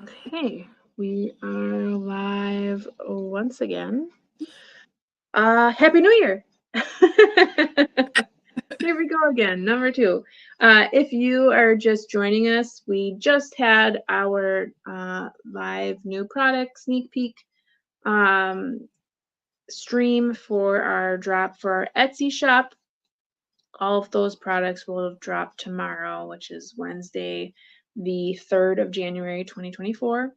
Okay, we are live once again. Happy New Year! Here we go again, number 2. If you are just joining us, we just had our live new product sneak peek stream for our drop for our Etsy shop. All of those products will drop tomorrow, which is Wednesday, the 3rd of January, 2024.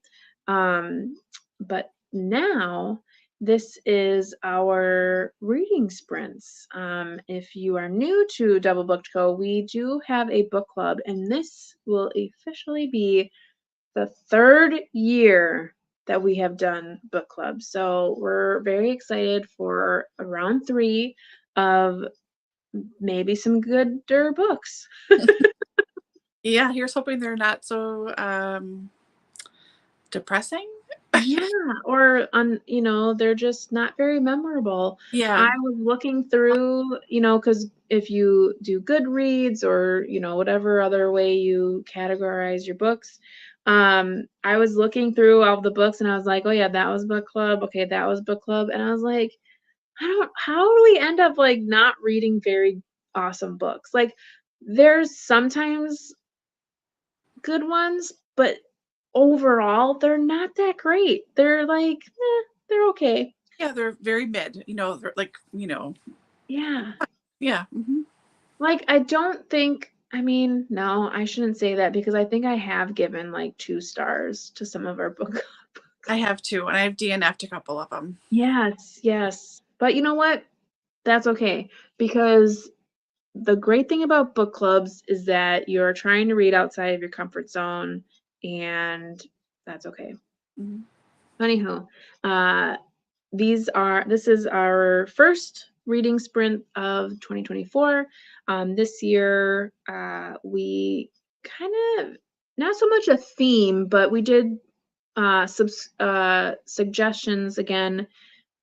But now this is our reading sprints. If you are new to DoubleBookedCo, we do have a book club, and this will officially be the 3rd year that we have done book club. So we're very excited for round 3 of maybe some gooder books. Yeah, here's hoping they're not so depressing. Yeah, or they're just not very memorable. Yeah. I was looking through, because if you do Goodreads or, whatever other way you categorize your books, I was looking through all the books and I was like, oh yeah, that was book club. Okay, that was book club. And I was like, how do we end up like not reading very awesome books? Like there's sometimes good ones, but overall they're not that great. They're like, they're okay. Yeah, they're very mid, they're like, Yeah. yeah. Mm-hmm. Like I don't think, no, I shouldn't say that because I think I have given like 2 stars to some of our books. I have 2, and I have DNF'd a couple of them. Yes. But you know what? That's okay, because the great thing about book clubs is that you're trying to read outside of your comfort zone, and that's okay. Mm-hmm. Anywho, this is our first reading sprint of 2024. This year, we kind of, not so much a theme, but we did some suggestions again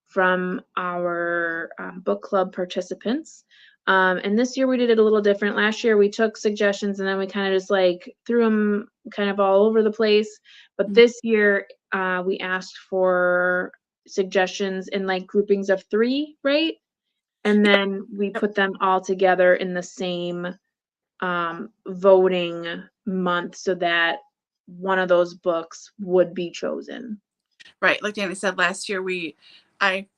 from our book club participants. And this year we did it a little different. Last year we took suggestions and then we kind of just like threw them kind of all over the place. But this year we asked for suggestions in like groupings of 3, right? And then we put them all together in the same voting month so that one of those books would be chosen. Right, like Dani said, last year I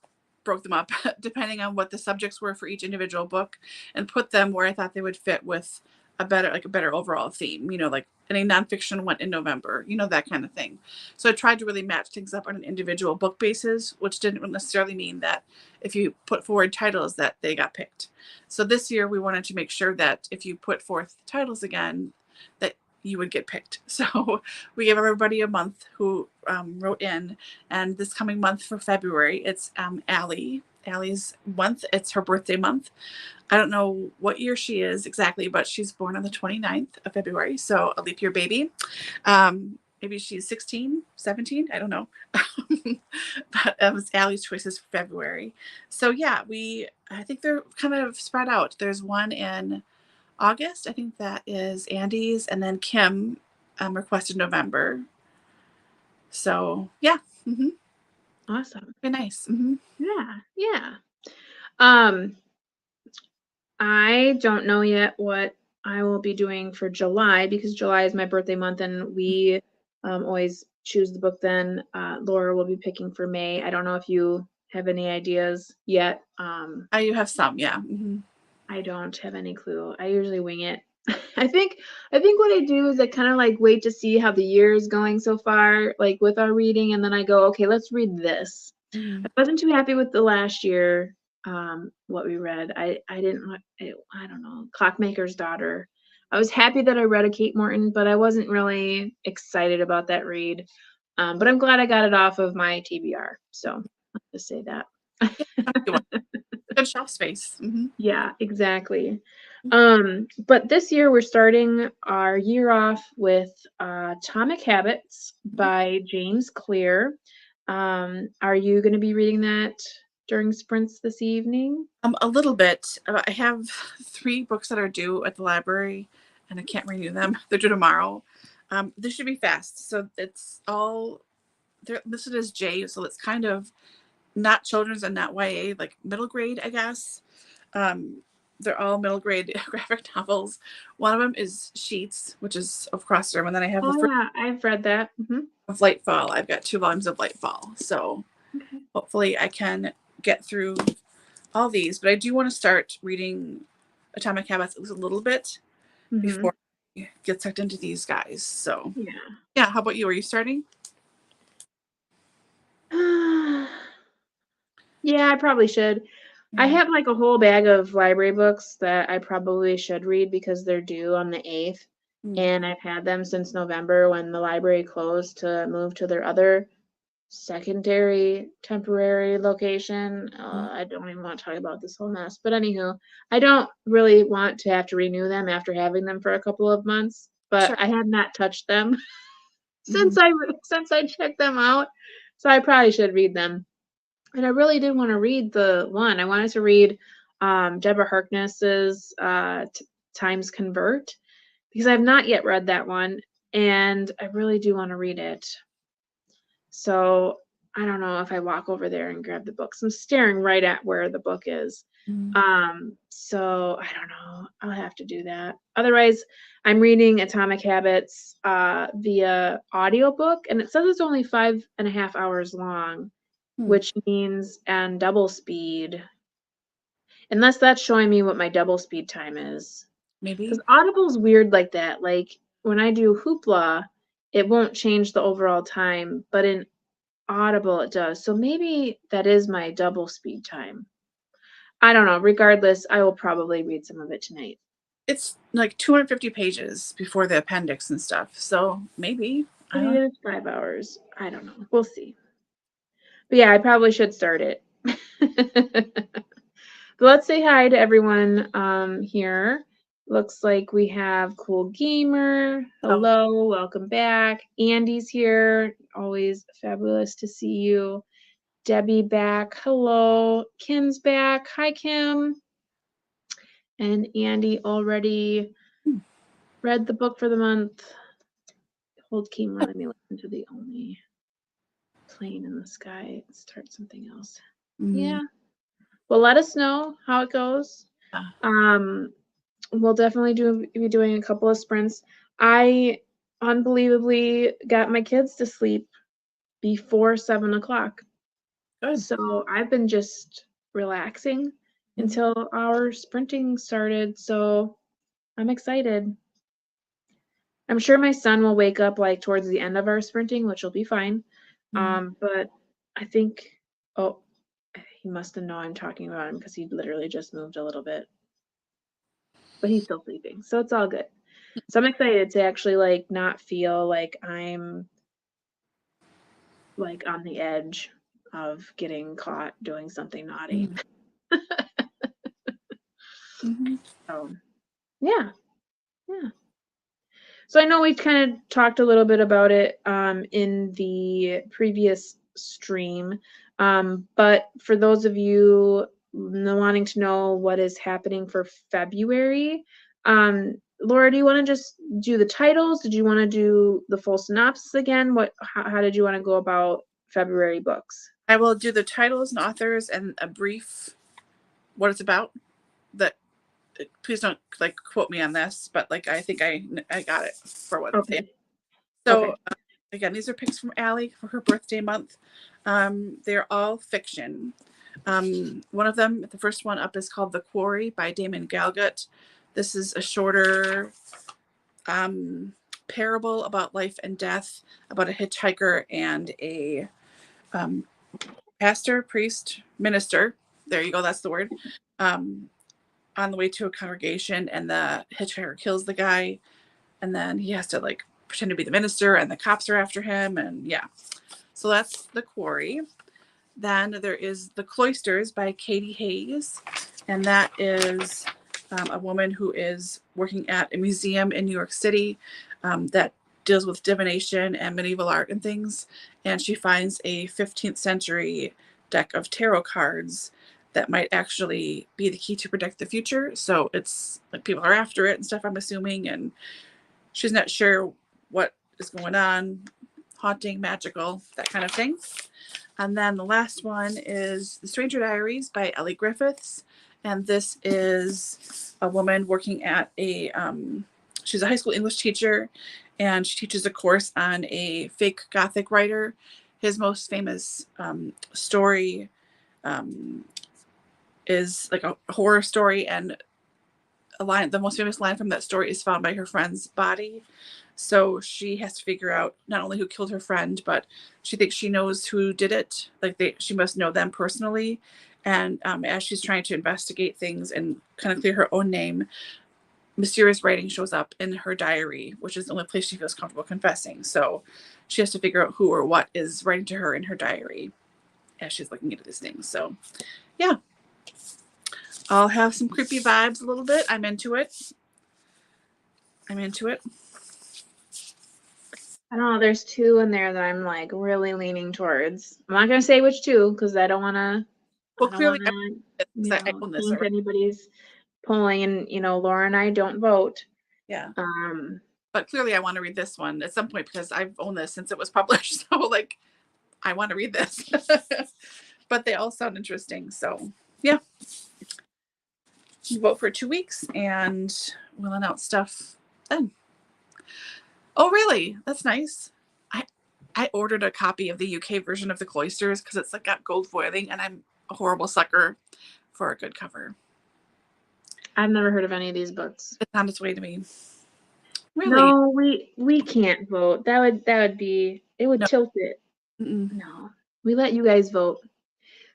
broke them up depending on what the subjects were for each individual book and put them where I thought they would fit with a better overall theme, like any nonfiction went in November, that kind of thing. So I tried to really match things up on an individual book basis, which didn't necessarily mean that if you put forward titles that they got picked. So this year we wanted to make sure that if you put forth titles again, that you would get picked. So we gave everybody a month who wrote in, and this coming month for February, it's Allie's month. It's her birthday month. I don't know what year she is exactly, but she's born on the 29th of February, so a leap year baby. Maybe she's 16, 17, I don't know. But it was Allie's choices for February. So yeah, I think they're kind of spread out. There's one in August. I think that is Andy's, and then Kim requested November. So yeah. Mm-hmm. Awesome. Very nice. Mm-hmm. Yeah. I don't know yet what I will be doing for July because July is my birthday month and we always choose the book then. Laura will be picking for May. I don't know if you have any ideas yet. You have some, yeah. Mm-hmm. I don't have any clue. I usually wing it. I think what I do is I kind of like wait to see how the year is going so far, like with our reading, and then I go, okay, let's read this. Mm-hmm. I wasn't too happy with the last year, what we read. I don't know, Clockmaker's Daughter. I was happy that I read a Kate Morton, but I wasn't really excited about that read. But I'm glad I got it off of my TBR. So let's just say that. Good shelf space. Mm-hmm. Yeah, exactly. But this year we're starting our year off with Atomic Habits by James Clear. Are you going to be reading that during sprints this evening? A little bit. I have 3 books that are due at the library, and I can't renew them. They're due tomorrow. This should be fast. So it's all, they're listed as J, so it's kind of not children's and not YA, like middle grade, I guess. They're all middle grade graphic novels. One of them is Sheets, which is of Crossroom, and then I have the Oh first yeah, I've read that. of Lightfall. I've got 2 volumes of Lightfall, so Okay. hopefully I can get through all these. But I do want to start reading Atomic Habits at least a little bit before I get sucked into these guys. So yeah, how about you? Are you starting? Yeah, I probably should. I Yeah. have like a whole bag of library books that I probably should read because they're due on the 8th. And I've had them since November when the library closed to move to their other secondary temporary location. I don't even want to talk about this whole mess. But anywho, I don't really want to have to renew them after having them for a couple of months. But Sure. I have not touched them since I checked them out. So I probably should read them. And I really did want to read the one. I wanted to read Deborah Harkness's Times Convert because I have not yet read that one, and I really do want to read it. So I don't know if I walk over there and grab the books. I'm staring right at where the book is. So I don't know. I'll have to do that. Otherwise, I'm reading Atomic Habits via audiobook, and it says it's only 5.5 hours long, which means and double speed. Unless that's showing me what my double speed time is. Maybe. Because Audible's weird like that. Like when I do Hoopla, it won't change the overall time, but in Audible it does. So maybe that is my double speed time. I don't know. Regardless, I will probably read some of it tonight. It's like 250 pages before the appendix and stuff. So maybe. Maybe it's 5 hours. I don't know. We'll see. But yeah, I probably should start it. But let's say hi to everyone here. Looks like we have Cool Gamer. Hello, welcome back. Andy's here. Always fabulous to see you. Debbie back. Hello. Kim's back. Hi, Kim. And Andy already read the book for the month. Hold camera. Let me listen to the only plane in the sky. Start something else. Yeah. Well, let us know how it goes. We'll definitely be doing a couple of sprints. I unbelievably got my kids to sleep before 7 o'clock. Good. So I've been just relaxing until our sprinting started. So I'm excited. I'm sure my son will wake up like towards the end of our sprinting, which will be fine. But I think, oh, he must have known I'm talking about him because he literally just moved a little bit. But he's still sleeping, so it's all good. So I'm excited to actually like not feel like I'm like on the edge of getting caught doing something naughty. So yeah. So I know we've kind of talked a little bit about it in the previous stream, but for those of you wanting to know what is happening for February, Laura, do you want to just do the titles? Did you want to do the full synopsis again? How did you want to go about February books? I will do the titles and authors and a brief what it's about. That please don't like quote me on this, but like I think I got it for what. Okay. So again, these are picks from Allie for her birthday month. They're all fiction. One of them, the first one up, is called The Quarry by Damon Galgut. This is a shorter parable about life and death, about a hitchhiker and a pastor, priest, minister. There you go. That's the word. On the way to a congregation, and the hitchhiker kills the guy, and then he has to like pretend to be the minister, and the cops are after him, and yeah. So that's The Quarry. Then there is The Cloisters by Katie Hayes, and that is a woman who is working at a museum in New York City that deals with divination and medieval art and things, and she finds a 15th century deck of tarot cards that might actually be the key to predict the future. So it's like people are after it and stuff, I'm assuming, and she's not sure what is going on, haunting, magical, that kind of thing. And then the last one is The Stranger Diaries by Ellie Griffiths. And this is a woman working at she's a high school English teacher, and she teaches a course on a fake Gothic writer. His most famous story is like a horror story, and the most famous line from that story is found by her friend's body. So she has to figure out not only who killed her friend, but she thinks she knows who did it. Like she must know them personally. And as she's trying to investigate things and kind of clear her own name, mysterious writing shows up in her diary, which is the only place she feels comfortable confessing. So she has to figure out who or what is writing to her in her diary as she's looking into these things. So yeah, I'll have some creepy vibes a little bit. I'm into it. I don't know. There's two in there that I'm like really leaning towards. I'm not gonna say which two because I don't want to. Well, I don't clearly, want to, I own this taint already. anybody's polling, and Laura and I don't vote. Yeah. But clearly, I want to read this one at some point because I've owned this since it was published. So like, I want to read this. But they all sound interesting. So yeah, you vote for 2 weeks, and we'll announce stuff then. Oh, really? That's nice. I ordered a copy of the UK version of The Cloisters because it's like got gold foiling, and I'm a horrible sucker for a good cover. I've never heard of any of these books. It's on its way to me. Really? No, we can't vote. That would be, it would tilt it. Mm-mm. No, we let you guys vote.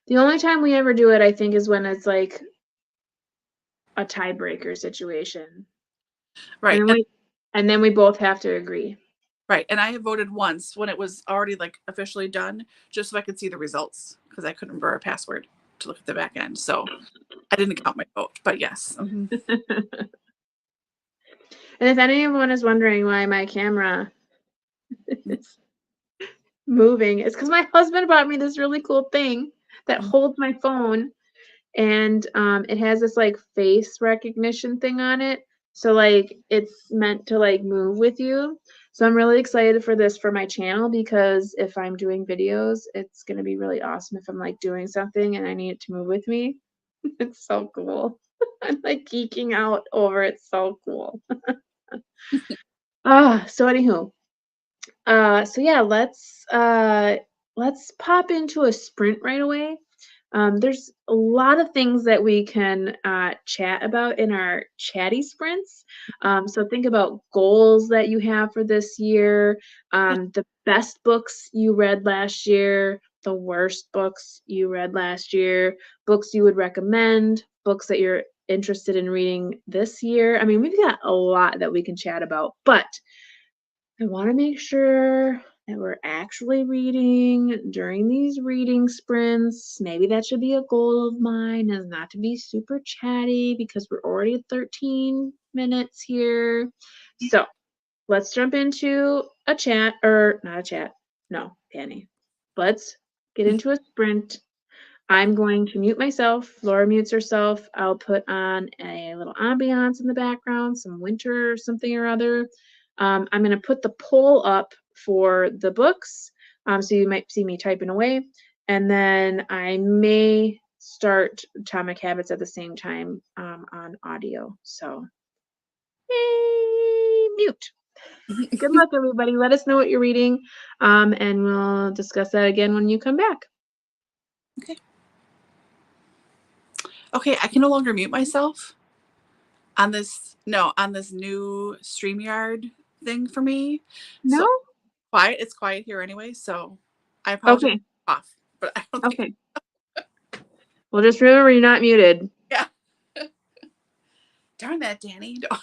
The only time we ever do it, I think, is when it's like a tiebreaker situation. Right. And then we both have to agree. Right. And I have voted once when it was already like officially done, just so I could see the results because I couldn't remember a password to look at the back end. So I didn't count my vote, but yes. Mm-hmm. And if anyone is wondering why my camera is moving, it's because my husband bought me this really cool thing that holds my phone, and it has this like face recognition thing on it. So like it's meant to like move with you. So I'm really excited for this for my channel because if I'm doing videos, it's going to be really awesome if I'm like doing something and I need it to move with me. It's so cool. I'm like geeking out over it. So cool. So anywho, so yeah, let's pop into a sprint right away. There's a lot of things that we can chat about in our chatty sprints. So think about goals that you have for this year, the best books you read last year, the worst books you read last year, books you would recommend, books that you're interested in reading this year. I mean, we've got a lot that we can chat about, but I want to make sure that we're actually reading during these reading sprints. Maybe that should be a goal of mine, is not to be super chatty because we're already at 13 minutes here. So let's jump into a chat, or not a chat. No, Danny. Let's get into a sprint. I'm going to mute myself. Laura mutes herself. I'll put on a little ambiance in the background, some winter or something or other. I'm going to put the poll up for the books, so you might see me typing away. And then I may start Atomic Habits at the same time on audio. So, yay, mute. Good luck, everybody. Let us know what you're reading, and we'll discuss that again when you come back. Okay. Okay, I can no longer mute myself on this new StreamYard thing for me. No? So quiet. It's quiet here anyway, so I apologize. Okay. Off, but I don't think. Okay. Well, just remember you're not muted. Yeah. Darn that, Danny. No.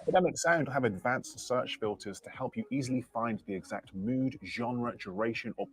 Academic Sound have advanced search filters to help you easily find the exact mood, genre, duration, or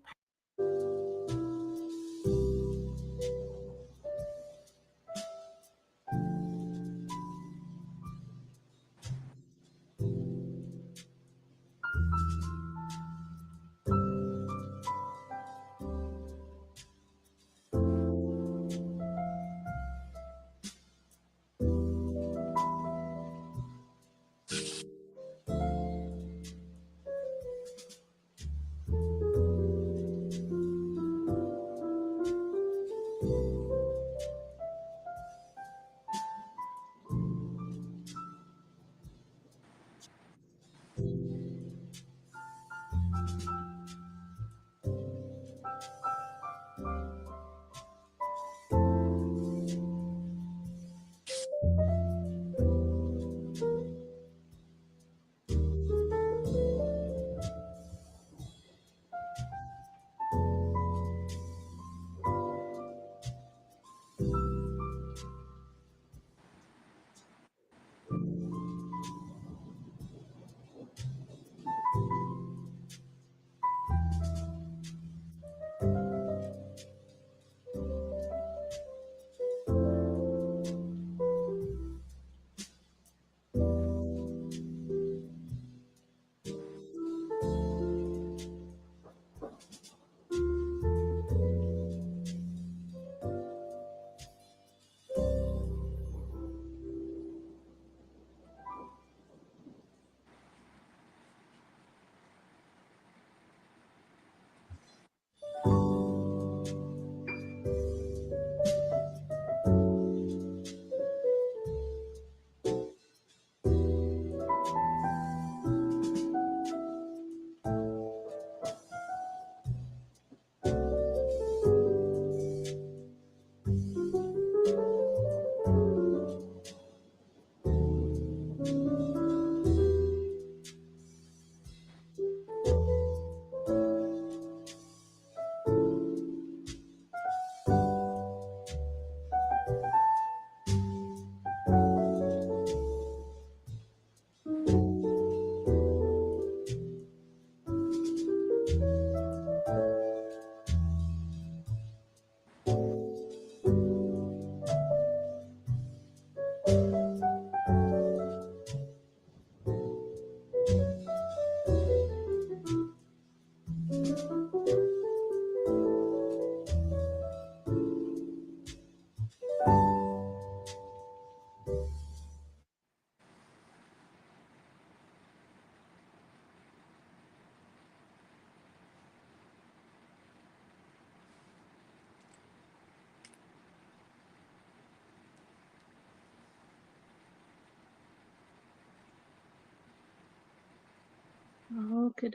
Okay,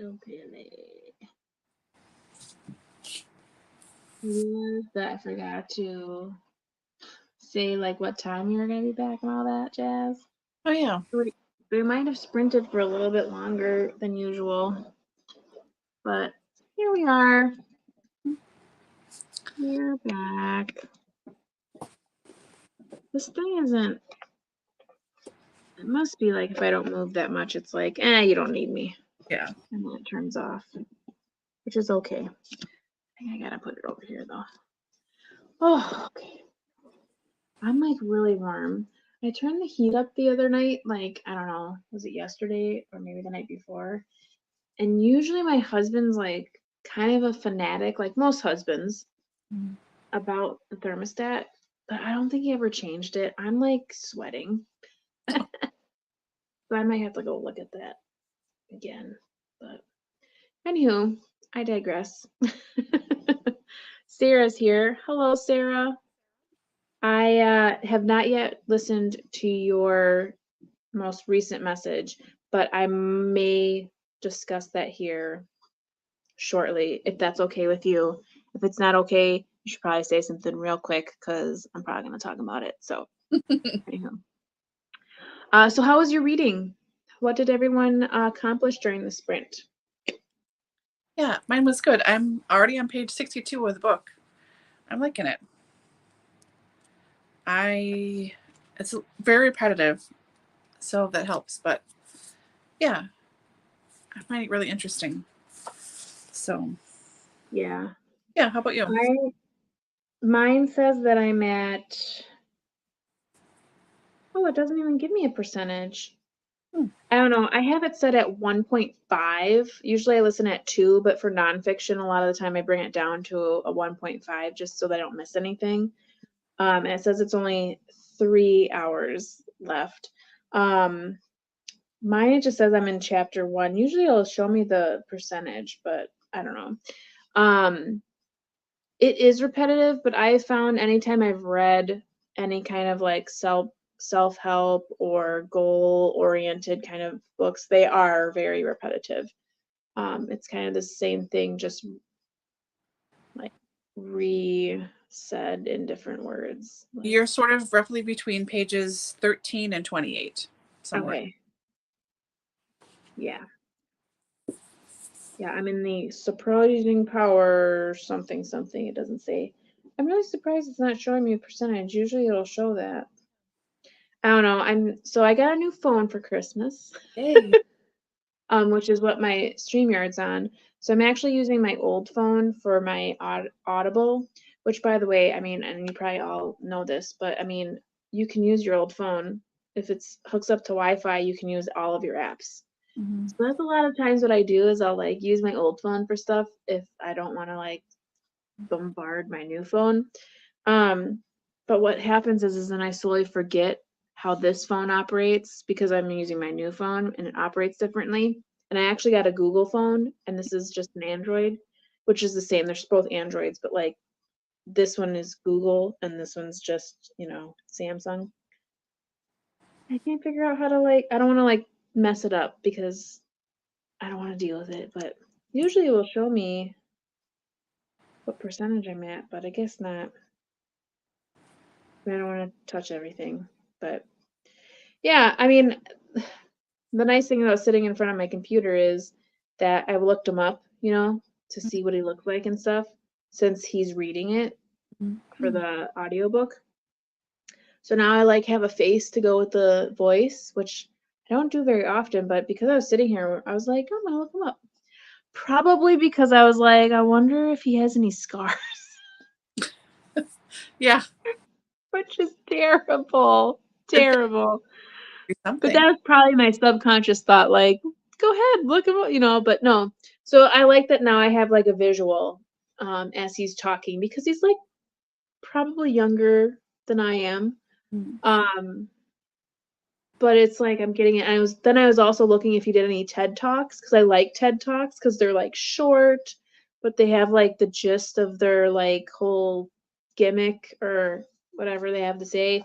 yes, that I forgot to say like what time you're gonna be back and all that jazz. Oh yeah. We might have sprinted for a little bit longer than usual, but here we are. We're back. This thing isn't. It must be like if I don't move that much, it's like, you don't need me. Yeah. And then it turns off, which is okay. I think I gotta put it over here though. Oh, okay. I'm like really warm. I turned the heat up the other night, like, I don't know, was it yesterday or maybe the night before? And usually my husband's like kind of a fanatic, like most husbands, about the thermostat, but I don't think he ever changed it. I'm like sweating. So I might have to go look at that again. But anywho, I digress. Sarah's here. Hello, Sarah. I have not yet listened to your most recent message, but I may discuss that here shortly, if that's okay with you. If it's not okay, you should probably say something real quick because I'm probably going to talk about it. So, anyhow. So how was your reading? What did everyone accomplish during the sprint? Yeah, mine was good. I'm already on page 62 of the book. I'm liking it. It's very repetitive. So that helps. But yeah, I find it really interesting. So Yeah. yeah, how about you? Mine says that I'm at, oh, it doesn't even give me a percentage. I don't know. I have it set at 1.5. Usually I listen at 2, but for nonfiction, a lot of the time I bring it down to a 1.5 just so that I don't miss anything. And it says it's only 3 hours left. Mine, it just says I'm in chapter 1. Usually it'll show me the percentage, but I don't know. It is repetitive, but I found anytime I've read any kind of like self-help or goal-oriented kind of books, they are very repetitive. It's kind of the same thing, just like re-said in different words. Like, You're sort of roughly between pages 13 and 28 somewhere. okay. Yeah. Yeah, I'm in the surprising power something something. It doesn't say. I'm really surprised it's not showing me a percentage. Usually it'll show that. I don't know. So I got a new phone for Christmas. Yay. Which is what my StreamYard's on. So I'm actually using my old phone for my Audible, which, by the way, I mean, and you probably all know this, but I mean, you can use your old phone. If it's hooks up to Wi-Fi, you can use all of your apps. Mm-hmm. So that's a lot of times what I do is I'll like use my old phone for stuff if I don't want to like bombard my new phone. But what happens is then I slowly forget how this phone operates because I'm using my new phone and it operates differently. And I actually got a Google phone and this is just an Android, which is the same. They're both Androids, but like this one is Google and this one's just, Samsung. I can't figure out how to I don't want to mess it up because I don't want to deal with it, but usually it will show me what percentage I'm at, but I guess not. I don't want to touch everything, but yeah, I mean, the nice thing about sitting in front of my computer is that I've looked him up, to see what he looks like and stuff, since he's reading it for the audiobook. So now I have a face to go with the voice, which I don't do very often, but because I was sitting here, I was like, I'm gonna look him up. Probably because I was like, I wonder if he has any scars. Yeah. Which is terrible. Terrible. Something. But that was probably my subconscious thought, like, go ahead, look at what, but no. So I like that now I have a visual as he's talking because he's probably younger than I am. But it's I'm getting it. And I was also looking if he did any TED Talks because I like TED Talks because they're short, but they have the gist of their whole gimmick or whatever they have to say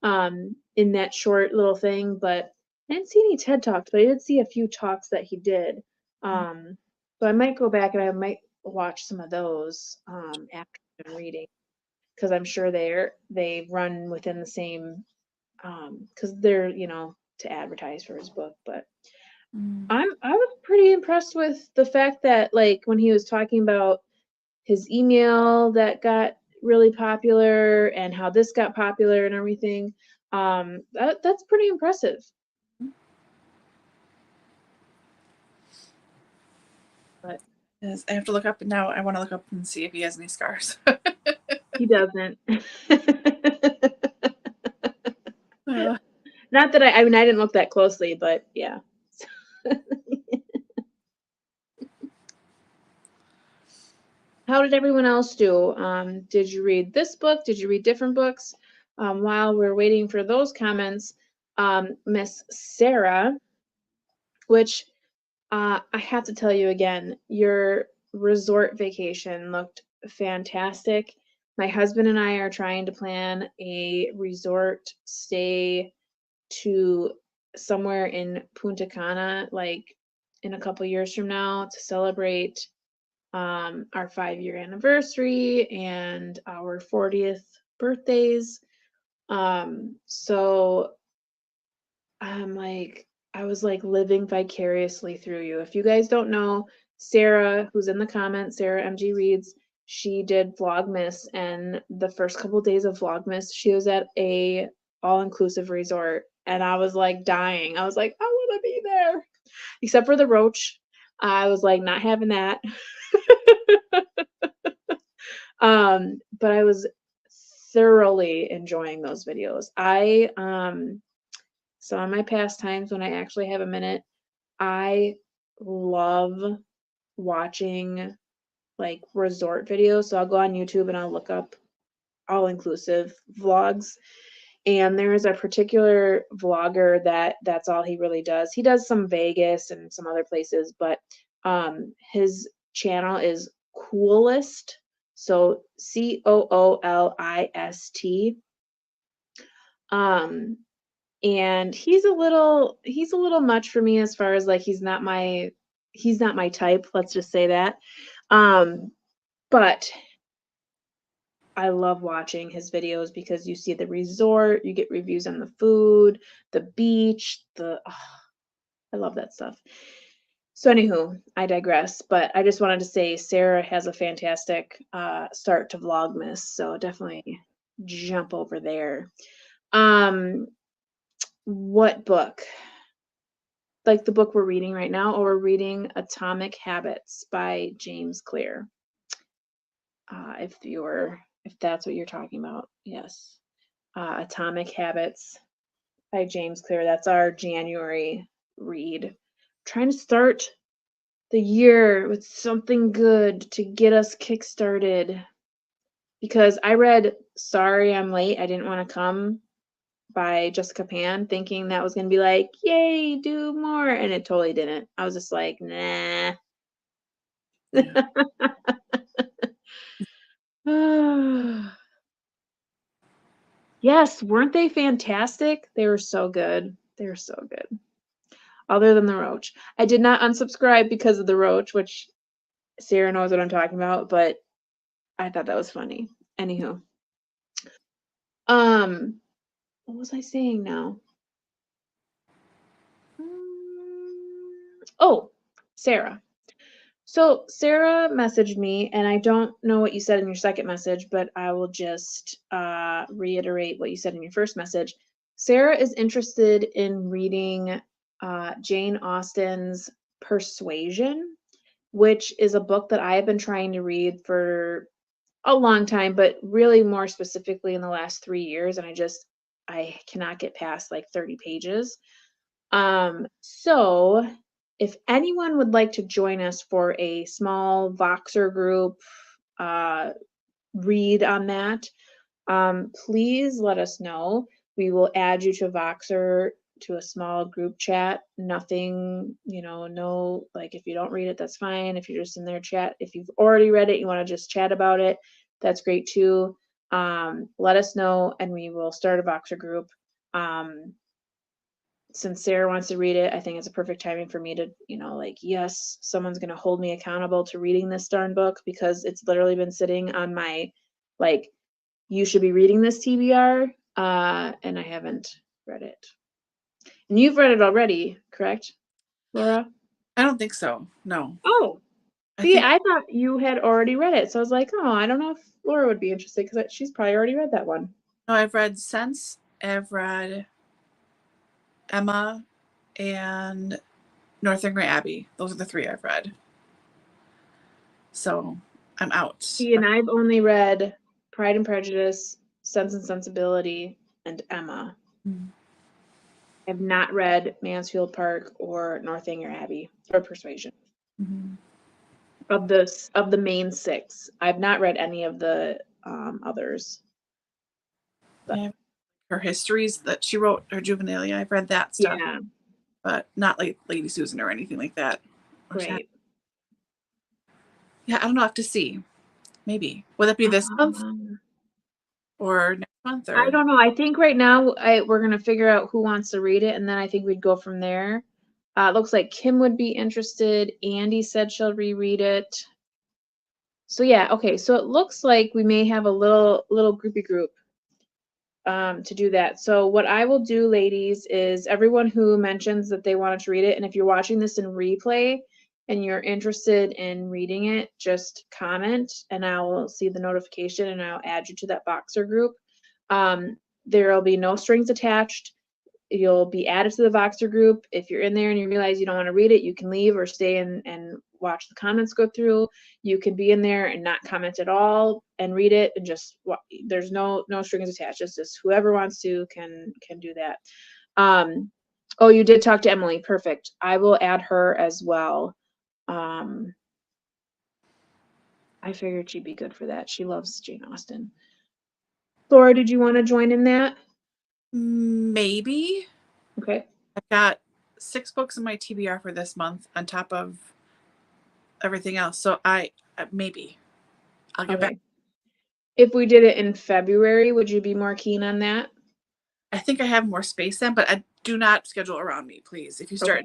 in that short little thing. But I didn't see any TED Talks, but I did see a few talks that he did. So I might go back and I might watch some of those after I'm reading because I'm sure they run within the same because they're to advertise for his book. But I was pretty impressed with the fact that when he was talking about his email that got really popular and how this got popular and everything, that's pretty impressive. But I have to look up now. I want to look up and see if he has any scars. he doesn't. Not that I didn't look that closely, but yeah. How did everyone else do? Did you read this book? Did you read different books? While we're waiting for those comments, Miss Sarah, which I have to tell you again, your resort vacation looked fantastic. My husband and I are trying to plan a resort stay to somewhere in Punta Cana, in a couple years from now to celebrate our 5-year anniversary and our 40th birthdays. So I'm I was living vicariously through you. If you guys don't know, Sarah, who's in the comments, Sarah MG Reads, she did Vlogmas, and the first couple days of Vlogmas, she was at a all-inclusive resort, and I was like dying. I was like, I want to be there. Except for the roach. I was like not having that. But I was thoroughly enjoying those videos. Some of my pastimes when I actually have a minute, I love watching like resort videos. So I'll go on YouTube and I'll look up all-inclusive vlogs. And there's a particular vlogger that's all he really does. He does some Vegas and some other places, but his channel is Coolest. So Coolist. And he's a little much for me as far as like he's not my type, let's just say that. But I love watching his videos because you see the resort, you get reviews on the food, the beach, I love that stuff. So anywho, I digress, but I just wanted to say Sarah has a fantastic start to Vlogmas, so definitely jump over there. What book? Like the book we're reading right now, or we're reading Atomic Habits by James Clear. If that's what you're talking about, yes. Atomic Habits by James Clear. That's our January read. Trying to start the year with something good to get us kickstarted. Because I read Sorry I'm Late, I Didn't Want to Come by Jessica Pan, thinking that was going to be like, yay, do more. And it totally didn't. I was just like, nah. Yeah. Yes, weren't they fantastic? They were so good. They were so good. Other than the roach. I did not unsubscribe because of the roach, which Sarah knows what I'm talking about, but I thought that was funny. Anywho. What was I saying now? Oh, Sarah. So Sarah messaged me, and I don't know what you said in your second message, but I will just reiterate what you said in your first message. Sarah is interested in reading Jane Austen's Persuasion, which is a book that I have been trying to read for a long time, but really more specifically in the last 3 years, and I cannot get past like 30 pages. So if anyone would like to join us for a small Voxer group read on that, please let us know. We will add you to Voxer to a small group chat. Nothing, no, like if you don't read it, that's fine. If you're just in there chat, if you've already read it, you want to just chat about it, that's great too. Let us know and we will start a Voxer group. Since Sarah wants to read it, I think it's a perfect timing for me to, like, yes, someone's going to hold me accountable to reading this darn book because it's literally been sitting on my, like, you should be reading this TBR, and I haven't read it. And you've read it already, correct, Laura? I don't think so. No. Oh, see, I thought you had already read it. So I was like, oh, I don't know if Laura would be interested because she's probably already read that one. No, I've read Sense, I've read Emma, and Northanger Abbey. Those are the 3 I've read. So I'm out. See, and I've only read Pride and Prejudice, Sense and Sensibility, and Emma. Mm-hmm. I've not read Mansfield Park or Northanger Abbey or Persuasion. Mm-hmm. Of the main 6, I've not read any of the others. But. Yeah. Her histories that she wrote, her juvenilia, I've read that stuff. Yeah. But not like Lady Susan or anything like that. Right. Yeah, I don't know. I have to see. Maybe. Will it be this month? Or next month? Or? I don't know. I think right now we're going to figure out who wants to read it, and then I think we'd go from there. It looks like Kim would be interested. Andy said she'll reread it. So yeah, okay. So it looks like we may have a little groupie group to do that. So what I will do, ladies, is everyone who mentions that they wanted to read it, and if you're watching this in replay and you're interested in reading it, just comment and I will see the notification and I'll add you to that Voxer group. There'll be no strings attached. You'll be added to the Voxer group. If you're in there and you realize you don't want to read it, you can leave or stay and watch the comments go through. You can be in there and not comment at all and read it and just there's no strings attached. It's just whoever wants to can do that. Oh, you did talk to Emily. Perfect. I will add her as well. I figured she'd be good for that. She loves Jane Austen. Laura, did you want to join in that? Maybe. Okay. I've got 6 books in my TBR for this month on top of everything else. So maybe I'll get back. If we did it in February, would you be more keen on that? I think I have more space then, but I do not schedule around me, please. If you start,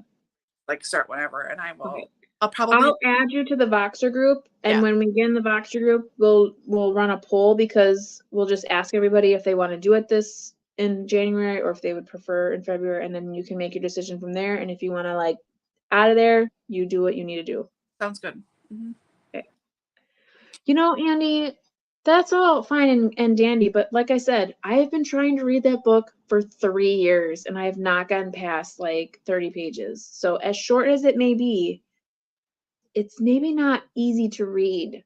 start whenever, and I will. Okay. I'll add you to the Voxer group, and when we get in the Voxer group, we'll run a poll because we'll just ask everybody if they want to do it this in January or if they would prefer in February, and then you can make your decision from there. And if you want to out of there, you do what you need to do. Sounds good. Mm-hmm. Okay. Andy, that's all fine and dandy, but like I said, I have been trying to read that book for 3 years, and I have not gotten past 30 pages. So as short as it may be, it's maybe not easy to read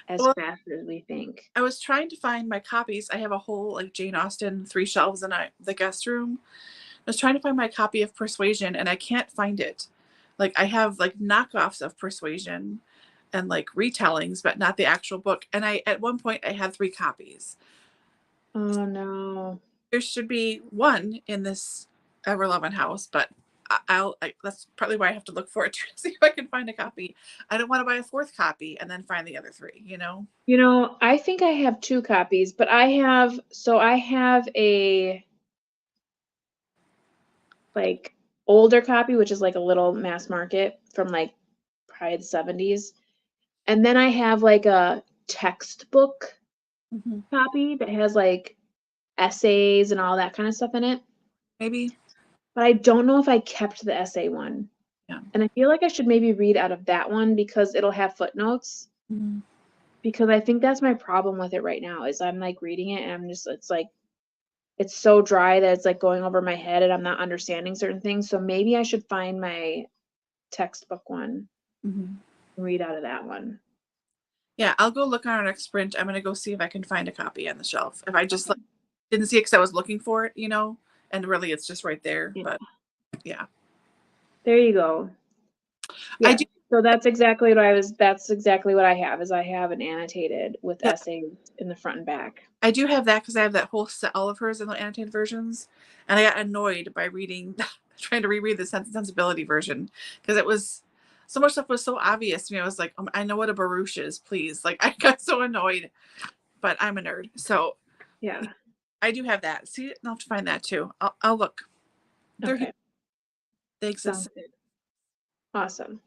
as fast as we think. I was trying to find my copies. I have a whole Jane Austen 3 shelves in the guest room. I was trying to find my copy of Persuasion, and I can't find it. I have knockoffs of Persuasion and retellings, but not the actual book. And at one point I had 3 copies. Oh no. There should be 1 in this Ever-Loving house, but that's partly why I have to look for it to see if I can find a copy. I don't want to buy a 4th copy and then find the other 3, I think I have 2 copies, but I have a older copy, which is a little mass market from probably the 70s. And then I have a textbook copy that has essays and all that kind of stuff in it. Maybe. But I don't know if I kept the essay one. Yeah. And I feel like I should maybe read out of that one because it'll have footnotes. Mm-hmm. Because I think that's my problem with it right now is I'm reading it and I'm just, it's so dry that it's going over my head and I'm not understanding certain things. So maybe I should find my textbook one and read out of that one. Yeah, I'll go look on our next sprint. I'm going to go see if I can find a copy on the shelf. If I just didn't see it because I was looking for it, and really it's just right there. Yeah. But yeah. There you go. Yeah. So that's exactly what I have is I have an annotated with essays in the front and back. I do have that because I have that whole set, all of hers in the annotated versions. And I got annoyed by trying to reread the Sense and Sensibility version because it was, so much stuff was so obvious to me. I was like, I know what a barouche is, please. I got so annoyed, but I'm a nerd. So yeah, I do have that. See, I'll have to find that too. I'll look. Okay. They exist. Awesome.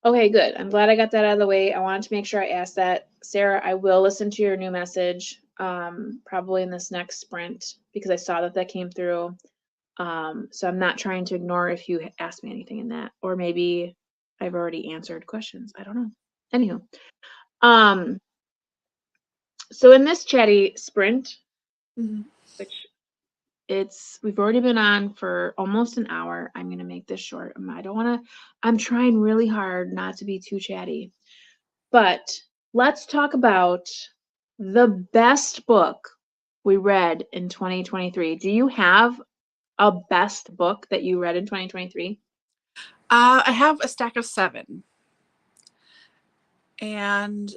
Okay, good. I'm glad I got that out of the way. I wanted to make sure I asked that. Sarah, I will listen to your new message probably in this next sprint because I saw that came through. So I'm not trying to ignore if you asked me anything in that, or maybe I've already answered questions. I don't know. Anywho, so in this chatty sprint, which we've already been on for almost an hour. I'm going to make this short. I'm trying really hard not to be too chatty, but let's talk about the best book we read in 2023. Do you have a best book that you read in 2023? I have a stack of 7. And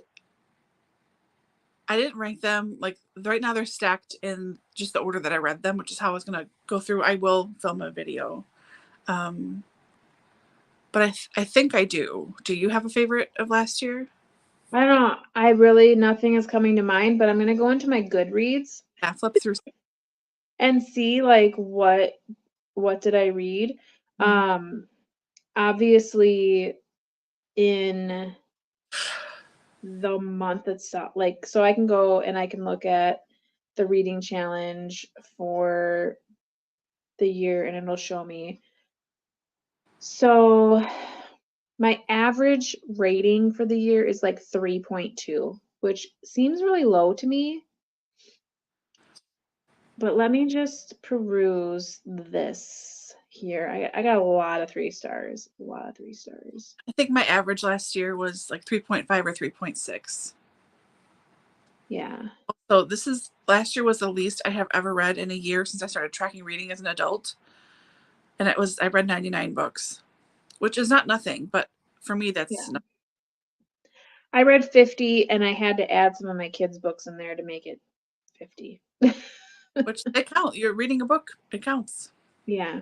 I didn't rank them. Right now they're stacked in just the order that I read them, which is how I was going to go through. I will film a video. But I think I do. Do you have a favorite of last year? I don't know. Nothing is coming to mind, but I'm going to go into my Goodreads. Yeah, flip through. And see what did I read? Obviously in the month itself, so I can go and I can look at the reading challenge for the year and it'll show me. So my average rating for the year is 3.2, which seems really low to me. But let me just peruse this here. I got a lot of 3 stars. A lot of 3 stars. I think my average last year was like 3.5 or 3.6. Yeah. So last year was the least I have ever read in a year since I started tracking reading as an adult. And I read 99 books, which is not nothing, but for me, that's Yeah. I read 50 and I had to add some of my kids' books in there to make it 50. which they count. You're reading a book, it counts. Yeah.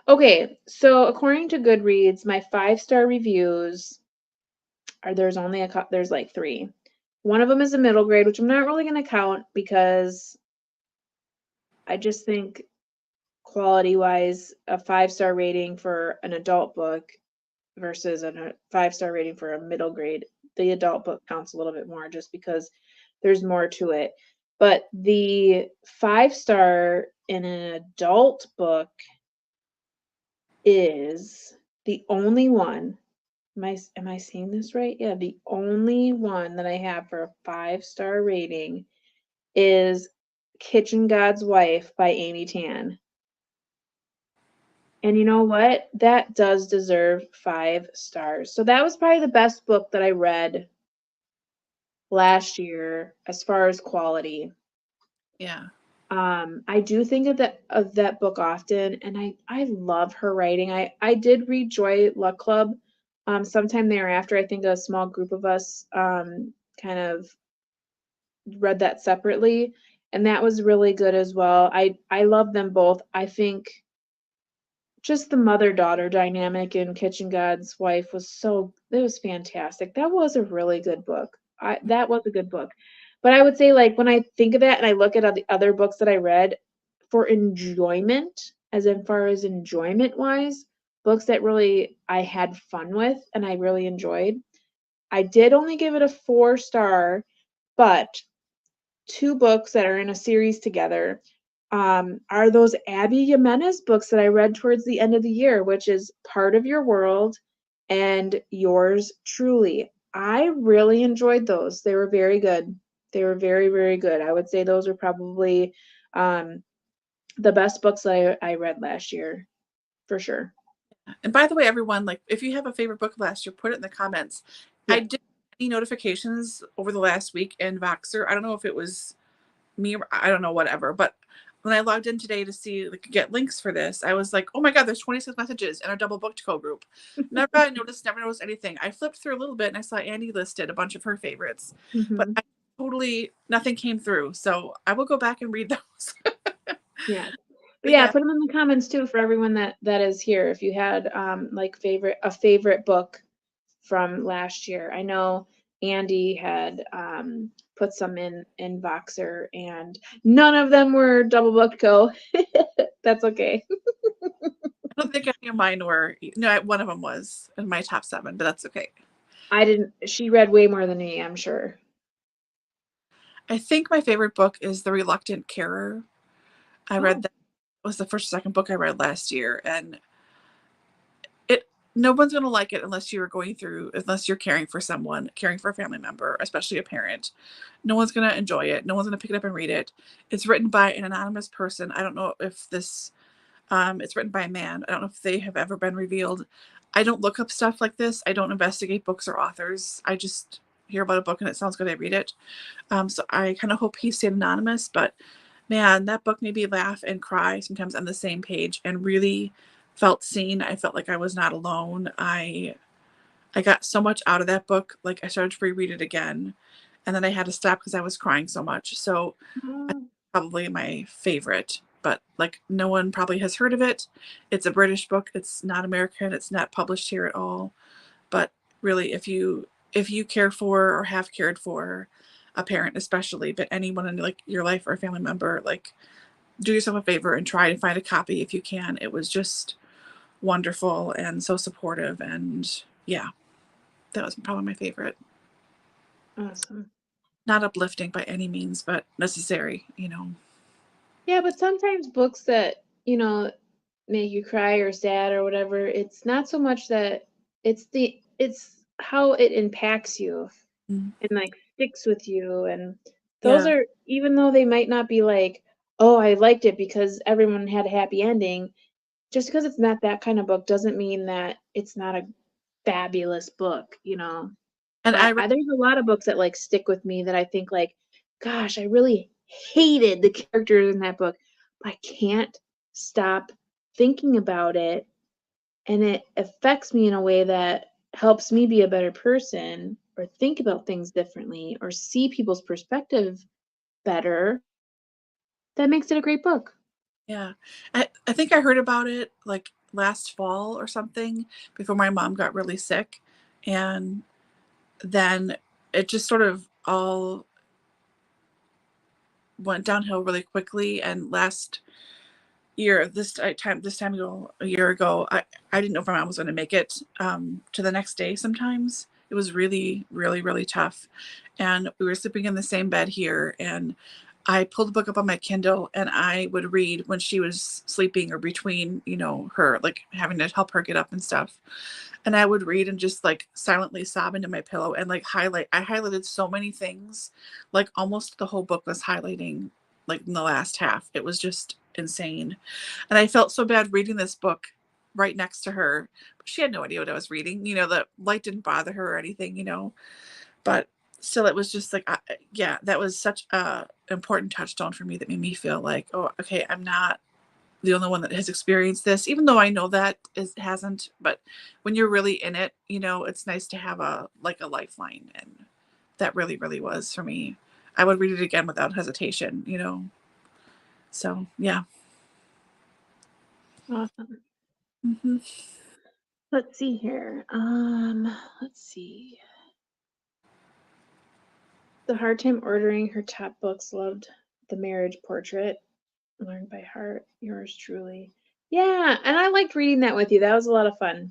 Okay, so according to Goodreads, my 5-star reviews there's like 3. One of them is a middle grade, which I'm not really going to count because I just think quality-wise, a 5-star rating for an adult book versus a 5-star rating for a middle grade, the adult book counts a little bit more just because there's more to it. But the 5-star in an adult book is the only one. Am I seeing this right? Yeah, the only one that I have for a 5-star rating is Kitchen God's Wife by Amy Tan. And you know what? That does deserve 5 stars. So that was probably the best book that I read last year as far as quality. Yeah. I do think of that book often, and I love her writing. I did read Joy Luck Club sometime thereafter. I think a small group of us kind of read that separately, and that was really good as well. I love them both. I think just the mother-daughter dynamic in Kitchen God's Wife it was fantastic. That was a really good book. That was a good book. But I would say, like, when I think of that and I look at the other books that I read for enjoyment, as in far as enjoyment wise, books that really I had fun with and I really enjoyed, I did only give it a 4-star, but 2 books that are in a series together are those Abby Jimenez books that I read towards the end of the year, which is Part of Your World and Yours Truly. I really enjoyed those. They were very good. They were very, very good. I would say those are probably the best books that I read last year, for sure. And by the way, everyone, like if you have a favorite book last year, put it in the comments. Yeah. I did any notifications over the last week in Voxer. I don't know if it was me, I don't know, whatever. But when I logged in today to see, like, get links for this, I was like, oh my God, there's 26 messages in our DoubleBookedCo group. Never noticed anything. I flipped through a little bit and I saw Andy listed a bunch of her favorites, but nothing came through. So I will go back and read those. Yeah. But But yeah, yeah, put them in the comments too for everyone that is here. If you had like a favorite book from last year. I know Andy had put some in Voxer, and none of them were DoubleBookedCo. That's okay. I don't think any of mine were. No, one of them was in my top 7, but that's okay. I didn't. She read way more than me, I'm sure. I think my favorite book is The Reluctant Carer. I read that. It was the first or second book I read last year, and no one's going to like it unless you're caring for someone, caring for a family member, especially a parent. No one's going to enjoy it. No one's going to pick it up and read it. It's written by an anonymous person. I don't know if it's written by a man. I don't know if they have ever been revealed. I don't look up stuff like this. I don't investigate books or authors. I just hear about a book and it sounds good. I read it. So I kind of hope he stayed anonymous, but man, that book made me laugh and cry sometimes on the same page and really felt seen. I felt like I was not alone. I got so much out of that book. Like, I started to reread it again, and then I had to stop because I was crying so much. So probably my favorite, but like no one probably has heard of it. It's a British book. It's not American. It's not published here at all. But really, if you care for or have cared for a parent, especially, but anyone in like your life or a family member, like, do yourself a favor and try to find a copy if you can. It was just wonderful and so supportive, and yeah, that was probably my favorite. Awesome. Not uplifting by any means, but necessary, Yeah, but sometimes books that, make you cry or sad or whatever, it's not so much that it's how it impacts you and like sticks with you. And those Yeah. are, even though they might not be like, oh, I liked it because everyone had a happy ending. Just because it's not that kind of book doesn't mean that it's not a fabulous book, you know. And But there's a lot of books that like stick with me that I think like, gosh, I really hated the characters in that book, but I can't stop thinking about it, and it affects me in a way that helps me be a better person or think about things differently or see people's perspective better. That makes it a great book. yeah, I think I heard about it like last fall or something before my mom got really sick, and then it just sort of all went downhill really quickly. And last year, this time ago, a year ago, I didn't know if my mom was going to make it to the next day. Sometimes it was really, really, really tough, and we were sleeping in the same bed here, and I pulled the book up on my Kindle and I would read when she was sleeping or between, her, like having to help her get up and stuff. And I would read and just like silently sob into my pillow and like highlight. I highlighted so many things, like almost the whole book was highlighting, like in the last half. It was just insane. And I felt so bad reading this book right next to her. She had no idea what I was reading. The light didn't bother her or anything. But still, it was just like, yeah, that was such a important touchstone for me that made me feel like, oh, okay, I'm not the only one that has experienced this, even though I know that hasn't. But when you're really in it, it's nice to have a lifeline, and that really, really was for me. I would read it again without hesitation. So yeah. Awesome. Hmm. Let's see here. Let's see. The hard time ordering her top books. Loved The Marriage Portrait. Learned by heart. Yours truly. Yeah, and I liked reading that with you. That was a lot of fun.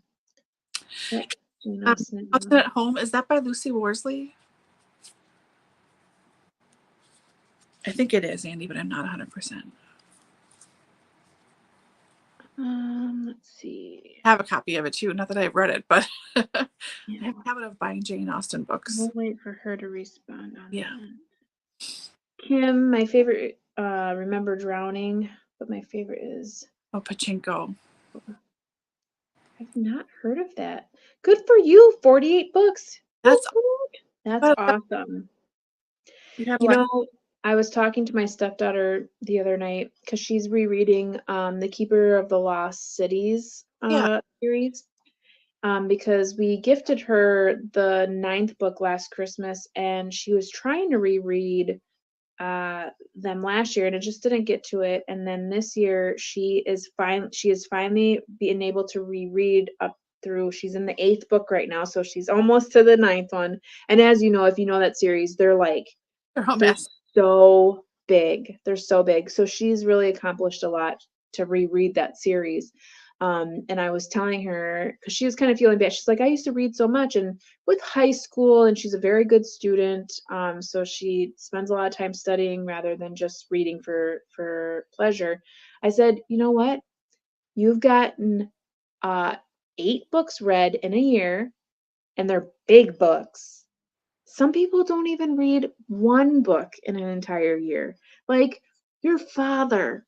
Yeah. Jane Austen. Austin at Home, is that by Lucy Worsley? I think it is, Andy, but I'm not 100%. Let's see. I have a copy of it too. Not that I've read it, but I Yeah. have a habit of buying Jane Austen books. We'll wait for her to respond on Yeah. that. Kim, my favorite, Remember Drowning, but my favorite is... Oh, Pachinko. I've not heard of that. Good for you, 48 books. That's awesome. You know, I was talking to my stepdaughter the other night because she's rereading The Keeper of the Lost Cities series. Because we gifted her the 9th book last Christmas, and she was trying to reread them last year, and it just didn't get to it. And then this year, she is finally being able to reread up through. She's in the 8th book right now, so she's almost to the 9th one. And as you know, if you know that series, they're so big. They're so big. So she's really accomplished a lot to reread that series. And I was telling her, because she was kind of feeling bad. She's like, I used to read so much, and with high school, and she's a very good student. So she spends a lot of time studying rather than just reading for pleasure. I said, you know what? You've gotten 8 books read in a year, and they're big books. Some people don't even read 1 book in an entire year. Like your father.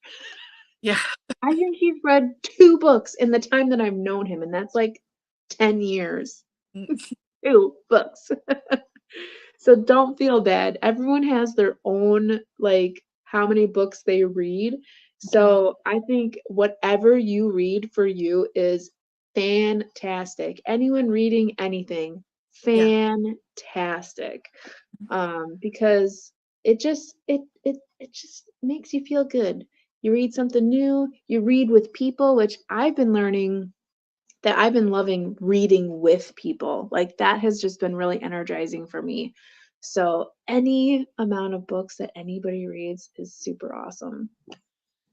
Yeah. I think he's read 2 books in the time that I've known him, and that's like 10 years. 2 books. So don't feel bad. Everyone has their own, how many books they read. So I think whatever you read for you is fantastic. Anyone reading anything, fantastic. Because it just makes you feel good. You read something new, you read with people, which I've been learning that I've been loving reading with people. Like that has just been really energizing for me. So any amount of books that anybody reads is super awesome.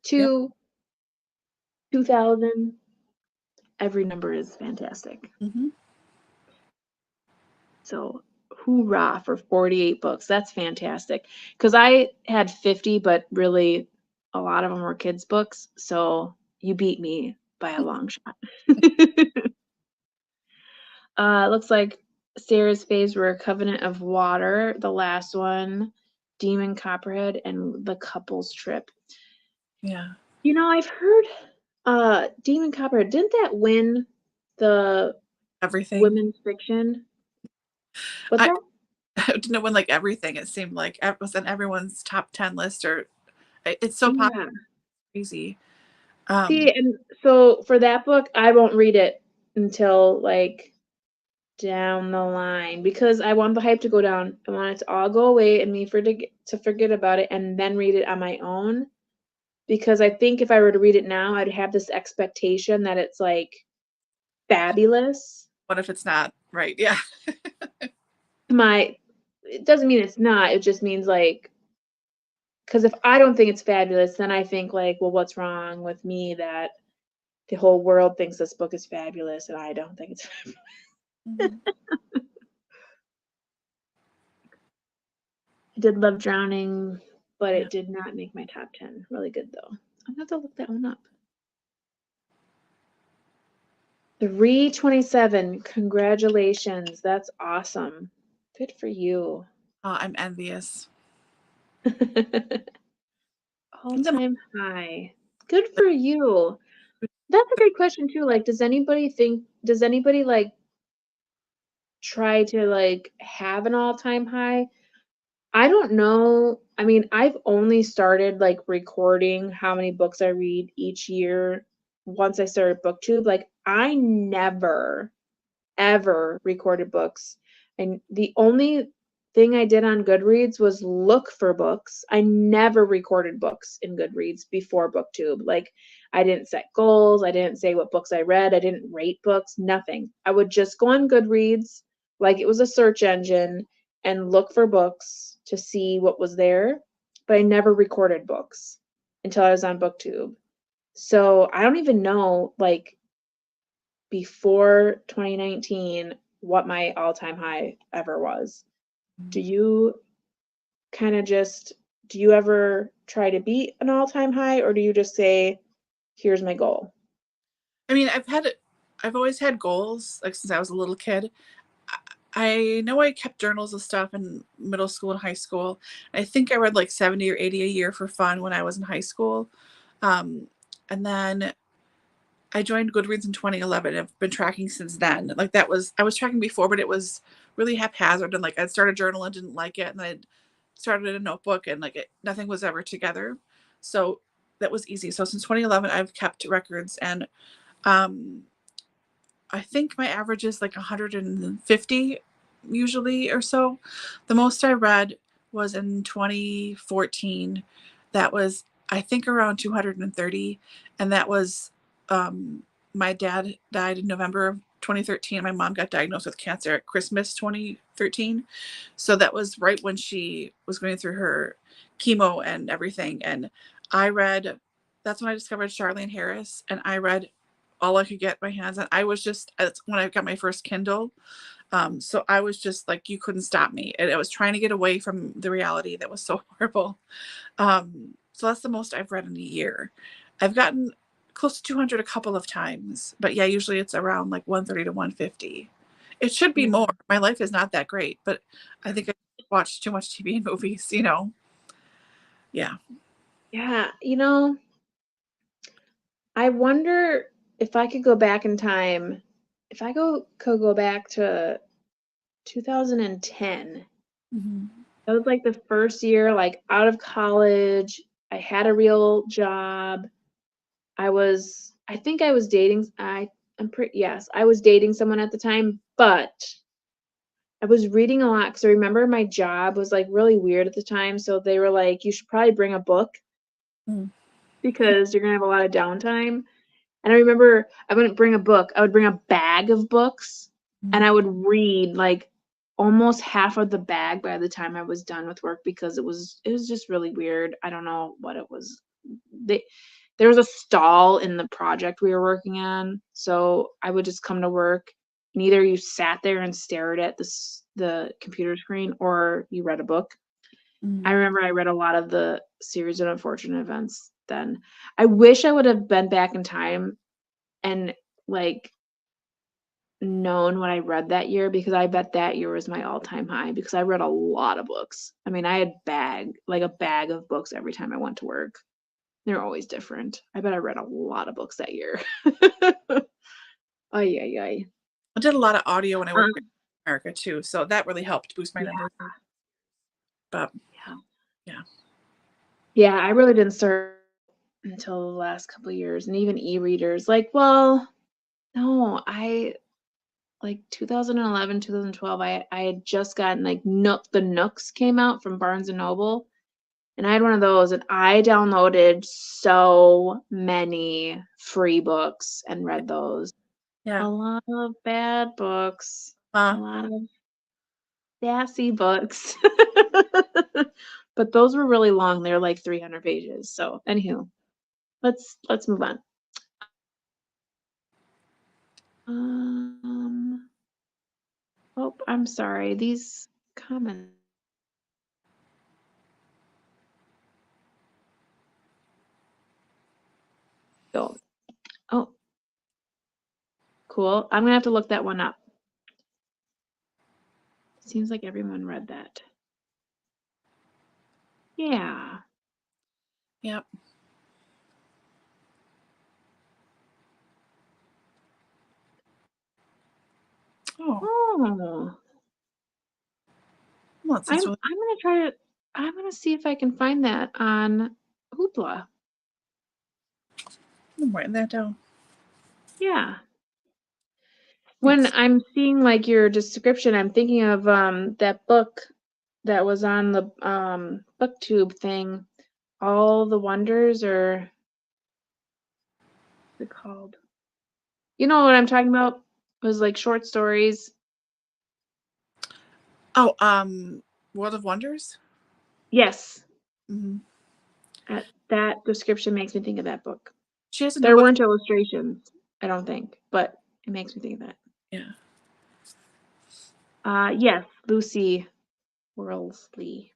2,000, every number is fantastic. Mm-hmm. So hoorah for 48 books. That's fantastic. Because I had 50, but really a lot of them were kids' books. So you beat me by a long shot. Looks like Sarah's faves were Covenant of Water, the last one, Demon Copperhead, and The Couple's Trip. Yeah. You know, I've heard Demon Copper, didn't that win the Everything. women's fiction? What's I that? didn't know when like everything. It seemed like it was on everyone's top 10 list, or it's so popular, Yeah. crazy. See, and so for that book, I won't read it until like down the line because I want the hype to go down. I want it to all go away and me to forget about it and then read it on my own. Because I think if I were to read it now, I'd have this expectation that it's like fabulous. What if it's not? Right. Yeah. It doesn't mean it's not. It just means like, because if I don't think it's fabulous, then I think like, well, what's wrong with me that the whole world thinks this book is fabulous and I don't think it's fabulous. Mhm. I did love Drowning, but Yeah. it did not make my top 10. Really good though. I'm gonna have to look that one up. 327. Congratulations. That's awesome. Good for you. I'm envious. All-time high. Good for you. That's a great question too. Like, does anybody like try to like have an all-time high? I don't know. I mean, I've only started like recording how many books I read each year once I started BookTube. Like, I never ever recorded books. And the only thing I did on Goodreads was look for books. I never recorded books in Goodreads before BookTube. Like, I didn't set goals. I didn't say what books I read. I didn't rate books, nothing. I would just go on Goodreads like it was a search engine and look for books to see what was there. But I never recorded books until I was on BookTube. So I don't even know, like, before 2019 what my all-time high ever was. Do you kind of just do you ever try to beat an all-time high or do you just say here's my goal? I mean, I've always had goals, like since I was a little kid. I know I kept journals of stuff in middle school and high school. I think I read like 70 or 80 a year for fun when I was in high school. And then I joined Goodreads in 2011. I've been tracking since then. Like I was tracking before, but it was really haphazard. And like I'd start a journal and didn't like it. And then I started a notebook and like nothing was ever together. So that was easy. So since 2011, I've kept records, and um, I think my average is like 150 usually or so. The most I read was in 2014. That was, I think, around 230. And that was, my dad died in November of 2013. My mom got diagnosed with cancer at Christmas 2013. So that was right when she was going through her chemo and everything. And that's when I discovered Charlene Harris. And I read all I could get my hands on. That's when I got my first Kindle. So I was just like, you couldn't stop me. And I was trying to get away from the reality that was so horrible. So that's the most I've read in a year. I've gotten close to 200 a couple of times, but yeah, usually it's around like 130 to 150. It should be Yeah. more. My life is not that great, but I think I watch too much TV and movies. Yeah. Yeah, I wonder if I could go back in time, if I could go back to 2010. Mm-hmm. That was like the first year, like out of college. I had a real job. I think I was dating, yes, I was dating someone at the time, but I was reading a lot because I remember my job was like really weird at the time. So they were like, you should probably bring a book Mm. because you're going to have a lot of downtime. And I remember I wouldn't bring a book. I would bring a bag of books and I would read like almost half of the bag by the time I was done with work because it was just really weird. I don't know what it was. There was a stall in the project we were working on, so I would just come to work and either you sat there and stared at the computer screen or you read a book. I remember I read a lot of the series of unfortunate events then. I wish I would have been back in time and like known what I read that year because I bet that year was my all-time high because I read a lot of books. I mean, I had a bag of books every time I went to work. They're always different. I bet I read a lot of books that year. Ay, ay, ay. I did a lot of audio when I worked in America too, so that really helped boost my numbers. But yeah. Yeah, I really didn't start until the last couple of years, and even e-readers. Like, well, no, like 2011, 2012, I had just gotten like the Nooks came out from Barnes and Noble, and I had one of those, and I downloaded so many free books and read those. yeah, A lot of bad books, a uh, lot of sassy books. But those were really long. They're like 300 pages. So, anywho, let's move on. Oh, I'm sorry. These comments. Oh, cool. I'm gonna have to look that one up. Seems like everyone read that. Yeah. yep. Oh. Well, I'm gonna see if I can find that on Hoopla. I'm writing that down. Yeah. When I'm seeing like your description, I'm thinking of that book that was on the booktube thing, All the Wonders, or what's it called? You know what I'm talking about? It was like short stories. Oh, World of Wonders. Yes. Mm-hmm. That description makes me think of that book. She has a new There book. weren't illustrations, I don't think, but it makes me think of that. Yeah. Yes, Lucy Worlsley.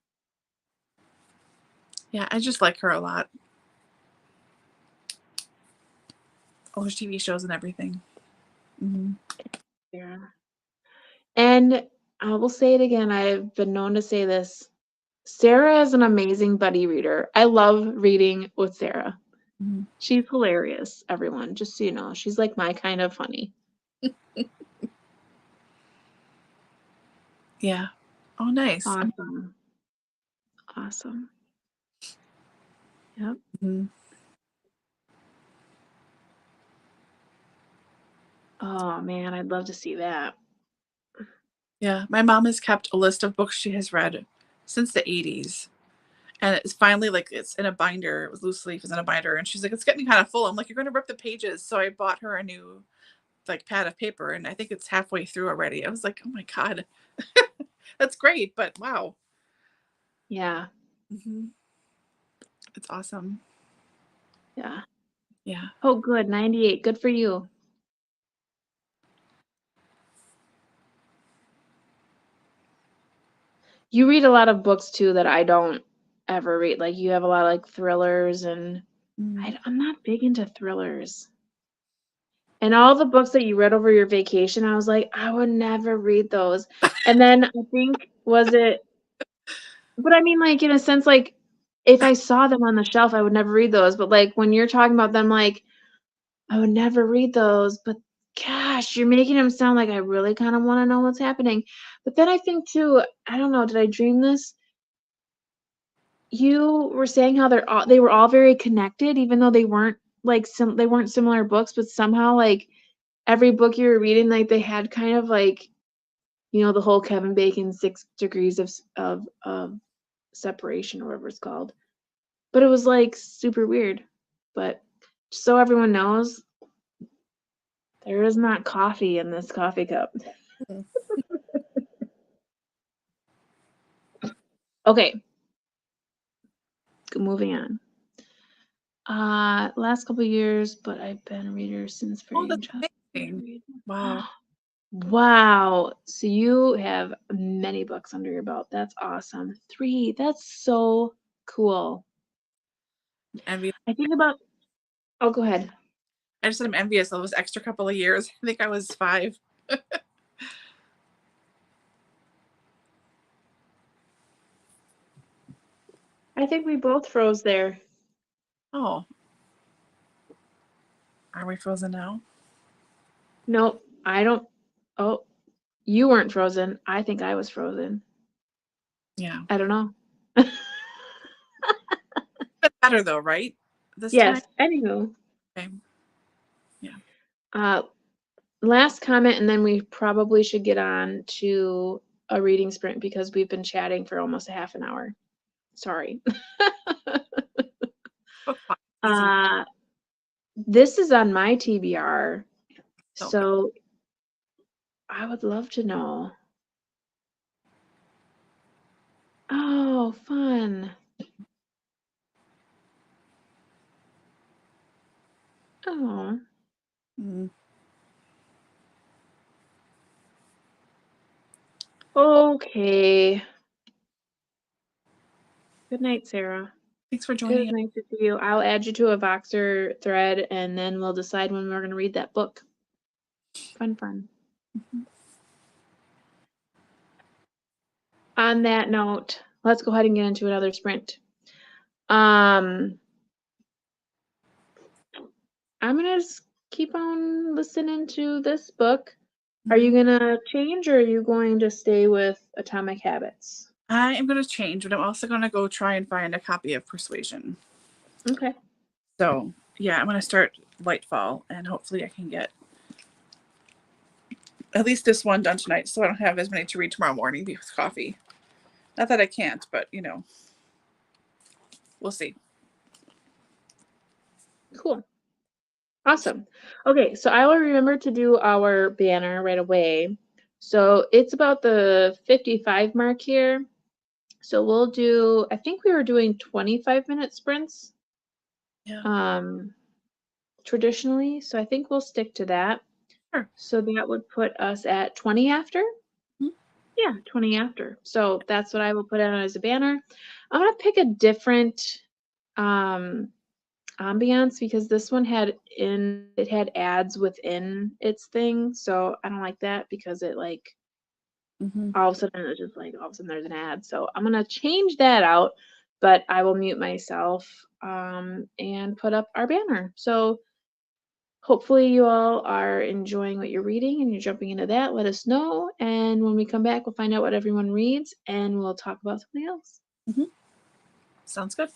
Yeah, I just like her a lot. All her TV shows and everything. Mm-hmm. Yeah. And I will say it again. I've been known to say this. Sarah is an amazing buddy reader. I love reading with Sarah. Mm-hmm. She's hilarious, everyone. Just so you know, she's like my kind of funny. Yeah. Oh, nice. Awesome. Yep. Mm-hmm. Oh man, I'd love to see that. Yeah, my mom has kept a list of books she has read since the 80s. And it's finally like it's in a binder. It was loose leaf, is in a binder. And she's like, it's getting kind of full. I'm like, you're going to rip the pages. So I bought her a new like pad of paper, and I think it's halfway through already. I was like, oh my God, that's great. But wow. Yeah. Mm-hmm. It's awesome. Yeah. Yeah. Oh, good. 98. Good for you. You read a lot of books too that I don't ever read. Like you have a lot of like thrillers, and I'm not big into thrillers. And all the books that you read over your vacation, I was like, I would never read those. And then I think but I mean, like in a sense, like if I saw them on the shelf, I would never read those. But like when you're talking about them, like I would never read those. But gosh, you're making them sound like I really kind of want to know what's happening. But then I think too, I don't know, did I dream this? You were saying how they were all very connected, even though they weren't like they weren't similar books, but somehow like every book you were reading, like they had kind of like, the whole Kevin Bacon 6 degrees of separation or whatever it's called. But it was like super weird. But just so everyone knows, there is not coffee in this coffee cup. Okay. Moving on. Last couple years, but I've been a reader since very Oh, that's young. amazing. Wow. Wow. So you have many books under your belt. That's awesome. 3. That's so cool. Envious. I think about. Oh, go ahead. I just said I'm envious of those extra couple of years. I think I was 5. I think we both froze there. Oh. Are we frozen now? Nope, I don't. Oh, you weren't frozen. I think I was frozen. Yeah. I don't know. But better though, right? This Yes. time? Anywho, Okay. Yeah. last comment, and then we probably should get on to a reading sprint because we've been chatting for almost a half an hour. Sorry. Book five, easy. This is on my TBR, So so I would love to know. Oh, fun. Oh, Mm. okay. Good night, Sarah. Thanks for It joining was us. nice to see you. I'll add you to a Voxer thread, and then we'll decide when we're going to read that book. Fun, fun. On that note, let's go ahead and get into another sprint. I'm gonna just keep on listening to this book. Are you gonna change, or are you going to stay with Atomic Habits? I am going to change, but I'm also going to go try and find a copy of Persuasion. Okay. So, yeah, I'm going to start Lightfall, and hopefully I can get at least this one done tonight so I don't have as many to read tomorrow morning with coffee. Not that I can't, but, you know, we'll see. Cool. Awesome. Okay, so I will remember to do our banner right away. So it's about the 55 mark here. So we'll do, I think we were doing 25-minute sprints. Yeah. Traditionally. So I think we'll stick to that. Sure. So that would put us at 20 after. Mm-hmm. Yeah, 20 after. So that's what I will put on as a banner. I'm gonna pick a different ambiance because this one had ads within its thing. So I don't like that because it like all of a sudden it's just like all of a sudden there's an ad. So I'm gonna change that out, but I will mute myself and put up our banner. So hopefully you all are enjoying what you're reading and you're jumping into that. Let us know. And when we come back, we'll find out what everyone reads and we'll talk about something else. Sounds good.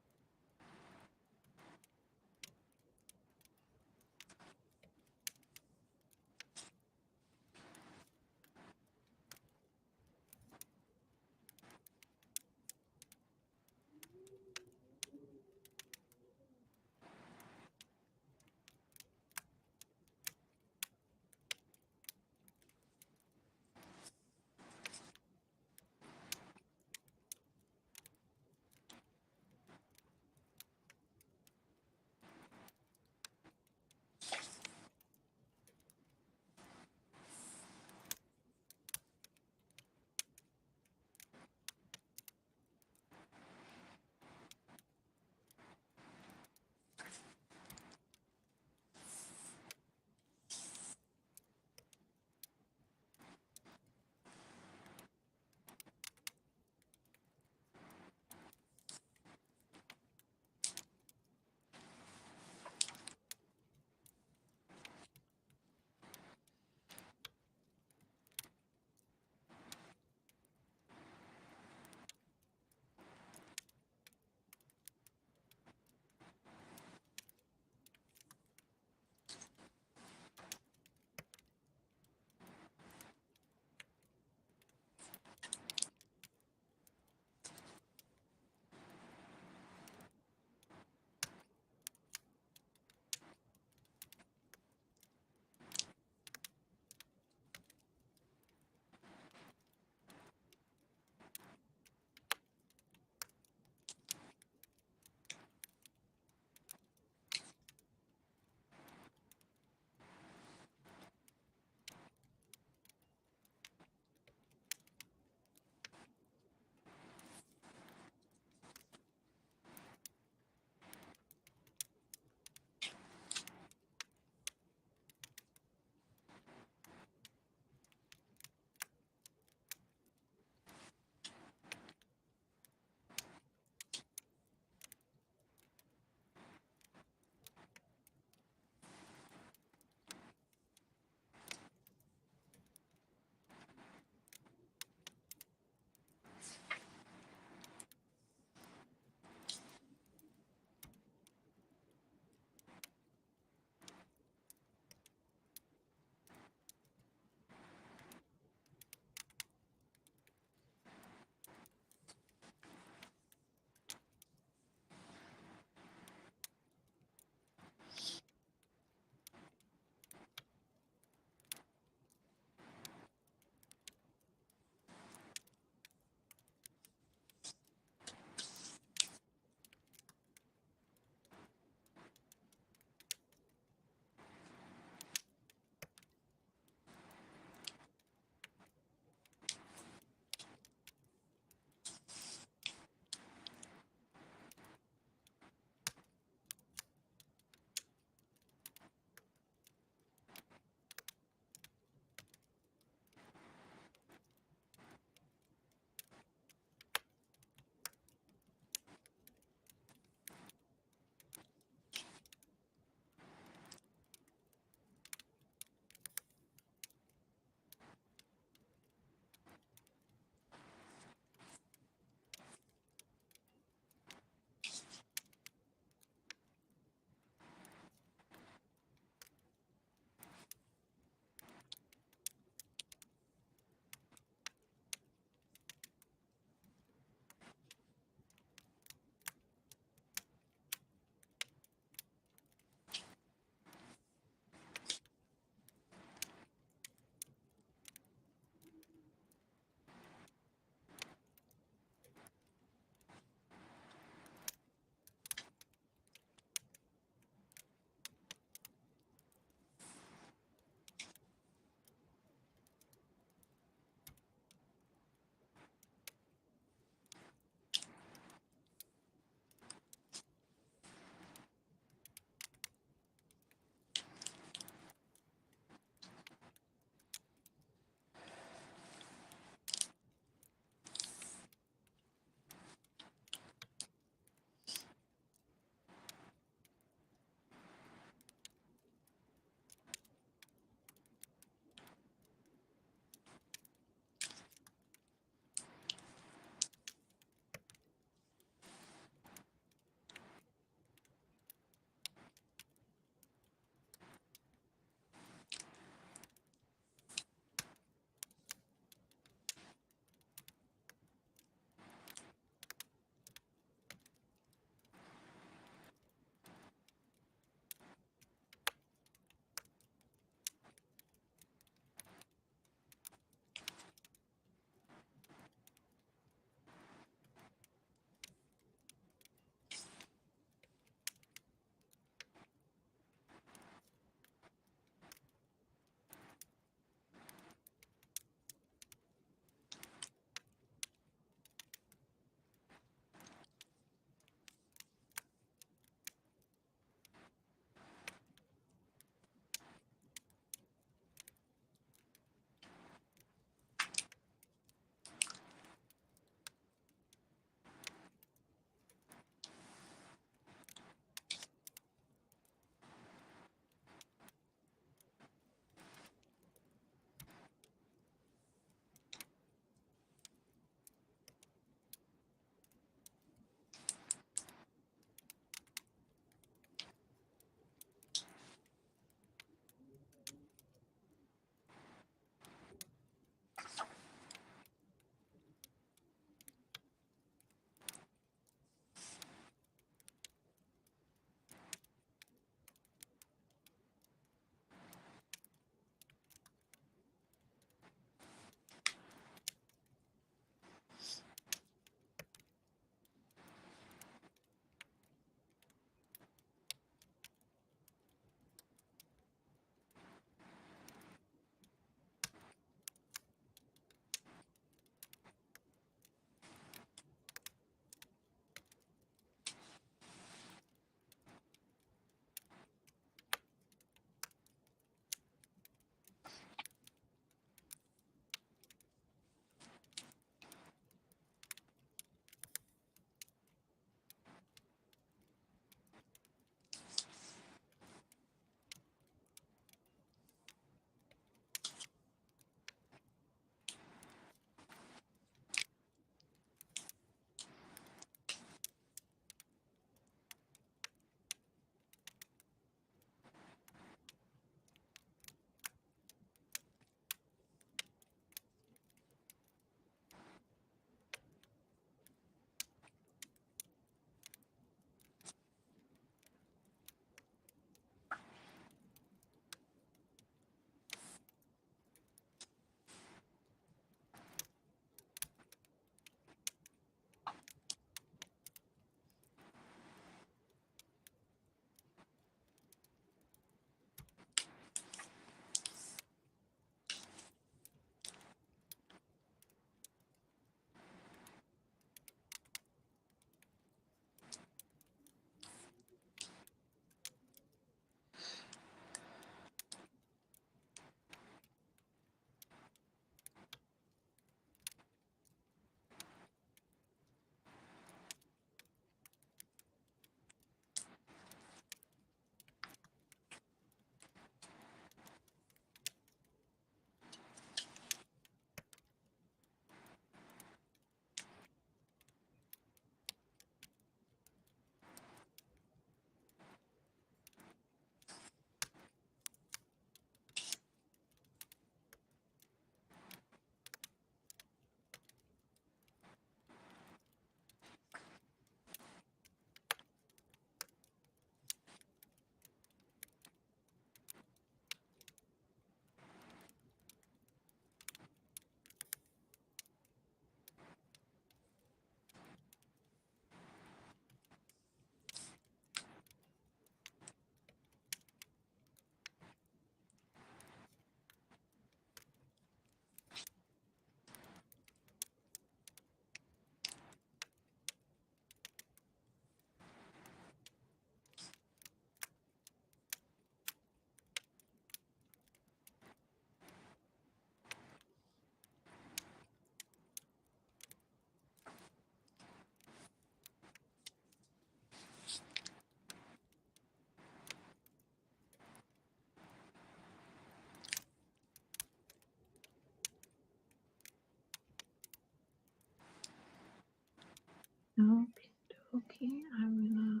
Okay, I'm gonna.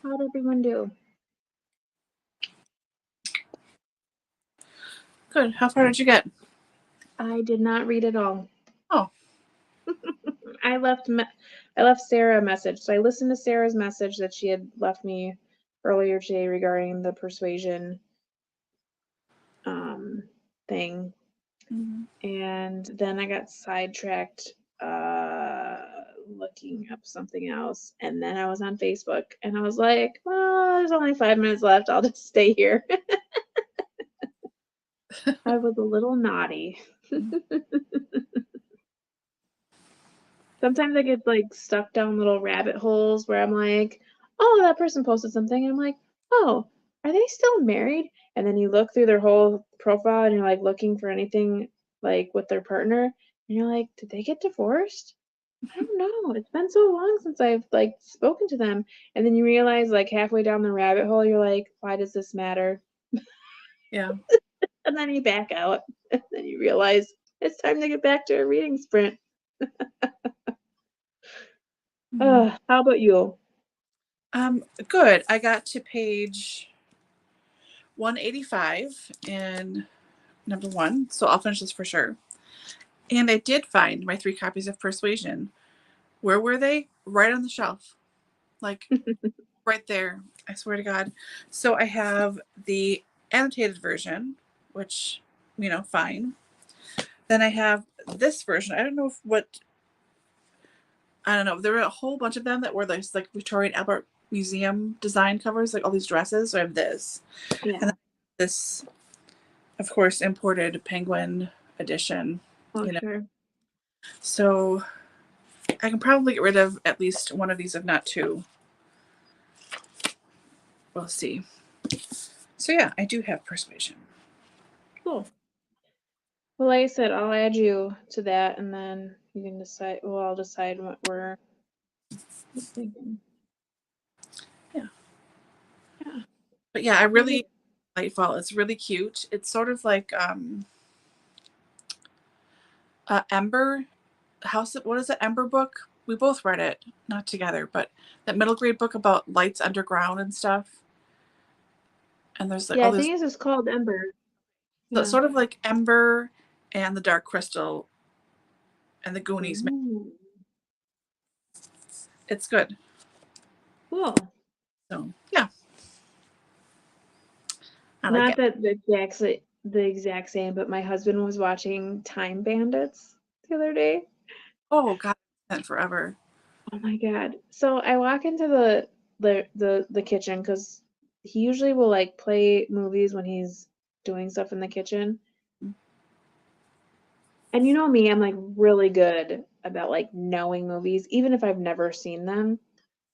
How'd everyone do? Good. How far did you get? I did not read it all. Oh. I left Sarah a message. So I listened to Sarah's message that she had left me earlier today regarding the persuasion thing. Mm-hmm. And then I got sidetracked looking up something else. And then I was on Facebook and I was like, well, there's only 5 minutes left. I'll just stay here. I was a little naughty. Sometimes I get like stuck down little rabbit holes where I'm like, oh, that person posted something. And I'm like, oh, are they still married? And then you look through their whole profile and you're like looking for anything like with their partner. And you're like, did they get divorced? I don't know. It's been so long since I've like spoken to them. And then you realize like halfway down the rabbit hole, you're like, why does this matter? Yeah. And then you back out. And then you realize it's time to get back to a reading sprint. How about you? Good. I got to page 185 in number 1, so I'll finish this for sure. And I did find my 3 copies of Persuasion. Where were they? Right on the shelf. Like right there. I swear to God. So I have the annotated version, which, fine. Then I have this version. I don't know there were a whole bunch of them that were like Victorian Albert Museum design covers, like all these dresses. So I have this. Yeah. And then this, of course, imported Penguin edition. Oh, sure. So I can probably get rid of at least one of these, if not 2. We'll see. So yeah, I do have Persuasion. Cool. Well, like I said, I'll add you to that, and then you can decide. Well, I'll decide what we're thinking. Yeah. Yeah. But yeah, I really delightful. It's really cute. It's sort of like Ember House. What is it? Ember book. We both read it, not together, but that middle grade book about lights underground and stuff. And there's like Yeah, all I this. think it's just called Ember. So Yeah. it's sort of like Ember and the Dark Crystal and the Goonies. Ooh. It's good. Cool. So yeah. I like Not it. that the exact same, but my husband was watching Time Bandits the other day. Oh God, it's forever. Oh my God. So I walk into the kitchen because he usually will like play movies when he's doing stuff in the kitchen. And you know me, I'm like really good about like knowing movies, even if I've never seen them.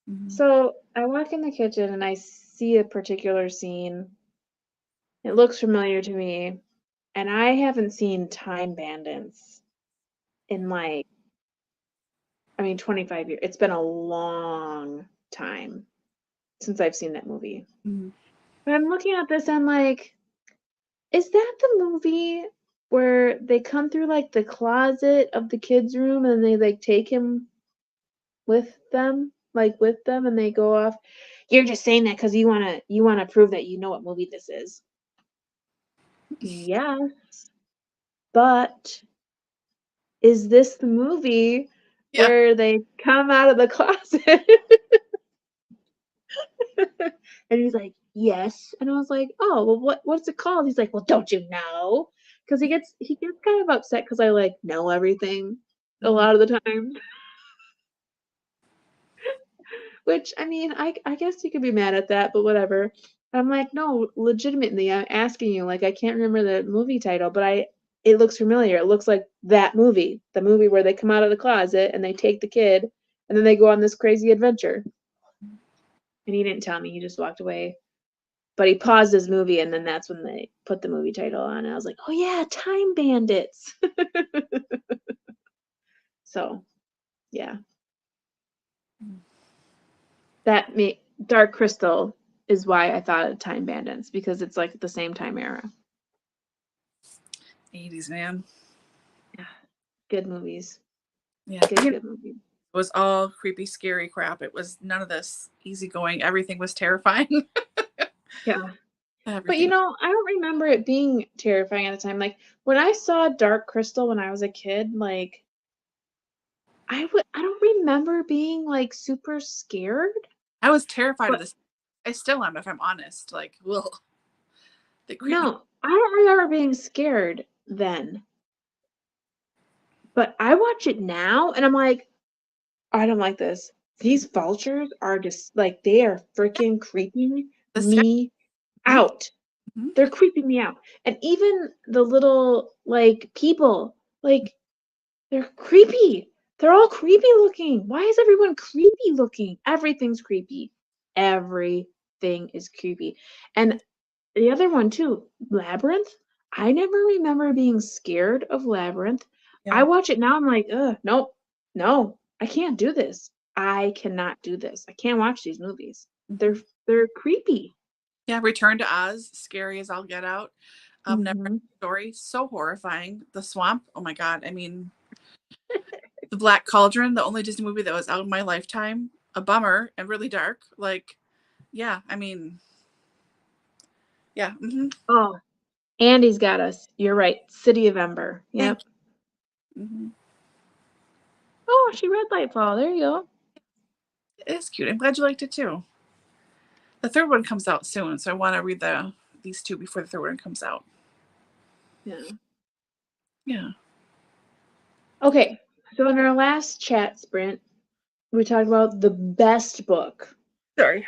Mm-hmm. So I walk in the kitchen and I see a particular scene. It looks familiar to me. And I haven't seen Time Bandits in 25 years. It's been a long time since I've seen that movie. Mm-hmm. But I'm looking at this and I'm like, is that the movie where they come through like the closet of the kid's room and they like take him with them and they go off? You're just saying that because you wanna prove that you know what movie this is. Yes, but is this the movie where they come out of the closet? And he's like, yes. And I was like, oh, well, what's it called? He's like, well, don't you know? Because he gets kind of upset because I like know everything a lot of the time. Which I mean, I guess you could be mad at that, but whatever. I'm like, no, legitimately, I'm asking you. Like, I can't remember the movie title, but it looks familiar. It looks like that movie, the movie where they come out of the closet and they take the kid and then they go on this crazy adventure. And he didn't tell me. He just walked away. But he paused his movie, and then that's when they put the movie title on. And I was like, oh yeah, Time Bandits. So, yeah. Dark Crystal is why I thought of Time Bandits, because it's like the same time era. 80s, man. Yeah. Good movies. Yeah. Good movies. It was all creepy, scary crap. It was none of this easygoing. Everything was terrifying. Yeah. Everything. But you know, I don't remember it being terrifying at the time. Like when I saw Dark Crystal when I was a kid, like I don't remember being like super scared. I was terrified of But this. I still am, if I'm honest. Like, ugh. They creep me. no, I don't remember being scared then. But I watch it now and I'm like, I don't like this. These vultures are just like, they are freaking creeping The me out. Mhm. They're creeping me out. And even the little like people, like they're creepy. They're all creepy looking. Why is everyone creepy looking? Everything's creepy. Everything is creepy. And the other one too, Labyrinth. I never remember being scared of Labyrinth. I Yeah. watch it now, I'm like, ugh, nope, no, I can't do this. I cannot do this. I can't watch these movies. They're creepy. Yeah. Return to Oz. Scary as all get out. Never Mm-hmm. Story. So horrifying. The Swamp. Oh my God. I mean, The Black Cauldron, the only Disney movie that was out in my lifetime. A bummer and really dark. Like, yeah. I mean, yeah. Mm-hmm. Oh, Andy's got us. You're right. City of Ember. Yep. Thank you. Mm-hmm. Oh, she read Lightfall. There you go. It's cute. I'm glad you liked it too. The third one comes out soon, so I want to read these two before the third one comes out. Yeah. Yeah. Okay. So in our last chat sprint, we talked about the best book Sorry.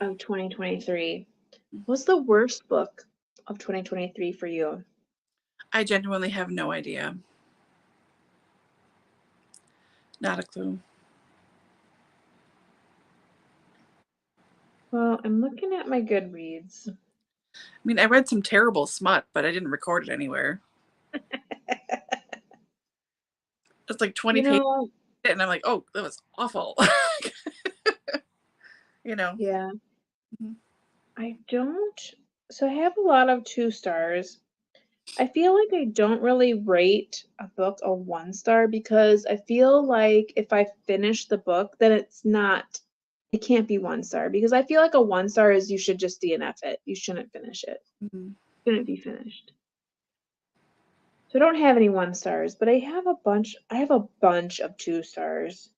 of 2023. What's the worst book of 2023 for you? I genuinely have no idea. Not a clue. Well, I'm looking at my Goodreads. I mean, I read some terrible smut, but I didn't record it anywhere. It's like 20 You pages, know, and I'm like, oh, that was awful. You know? yeah, Mhm. I don't. So I have a lot of 2 stars. I feel like I don't really rate a book a 1 star because I feel like if I finish the book, then it can't be 1 star because I feel like a 1 star is you should just DNF it. You shouldn't finish it. Mhm. Shouldn't be finished. So I don't have any 1 stars, but I have a bunch of 2 stars.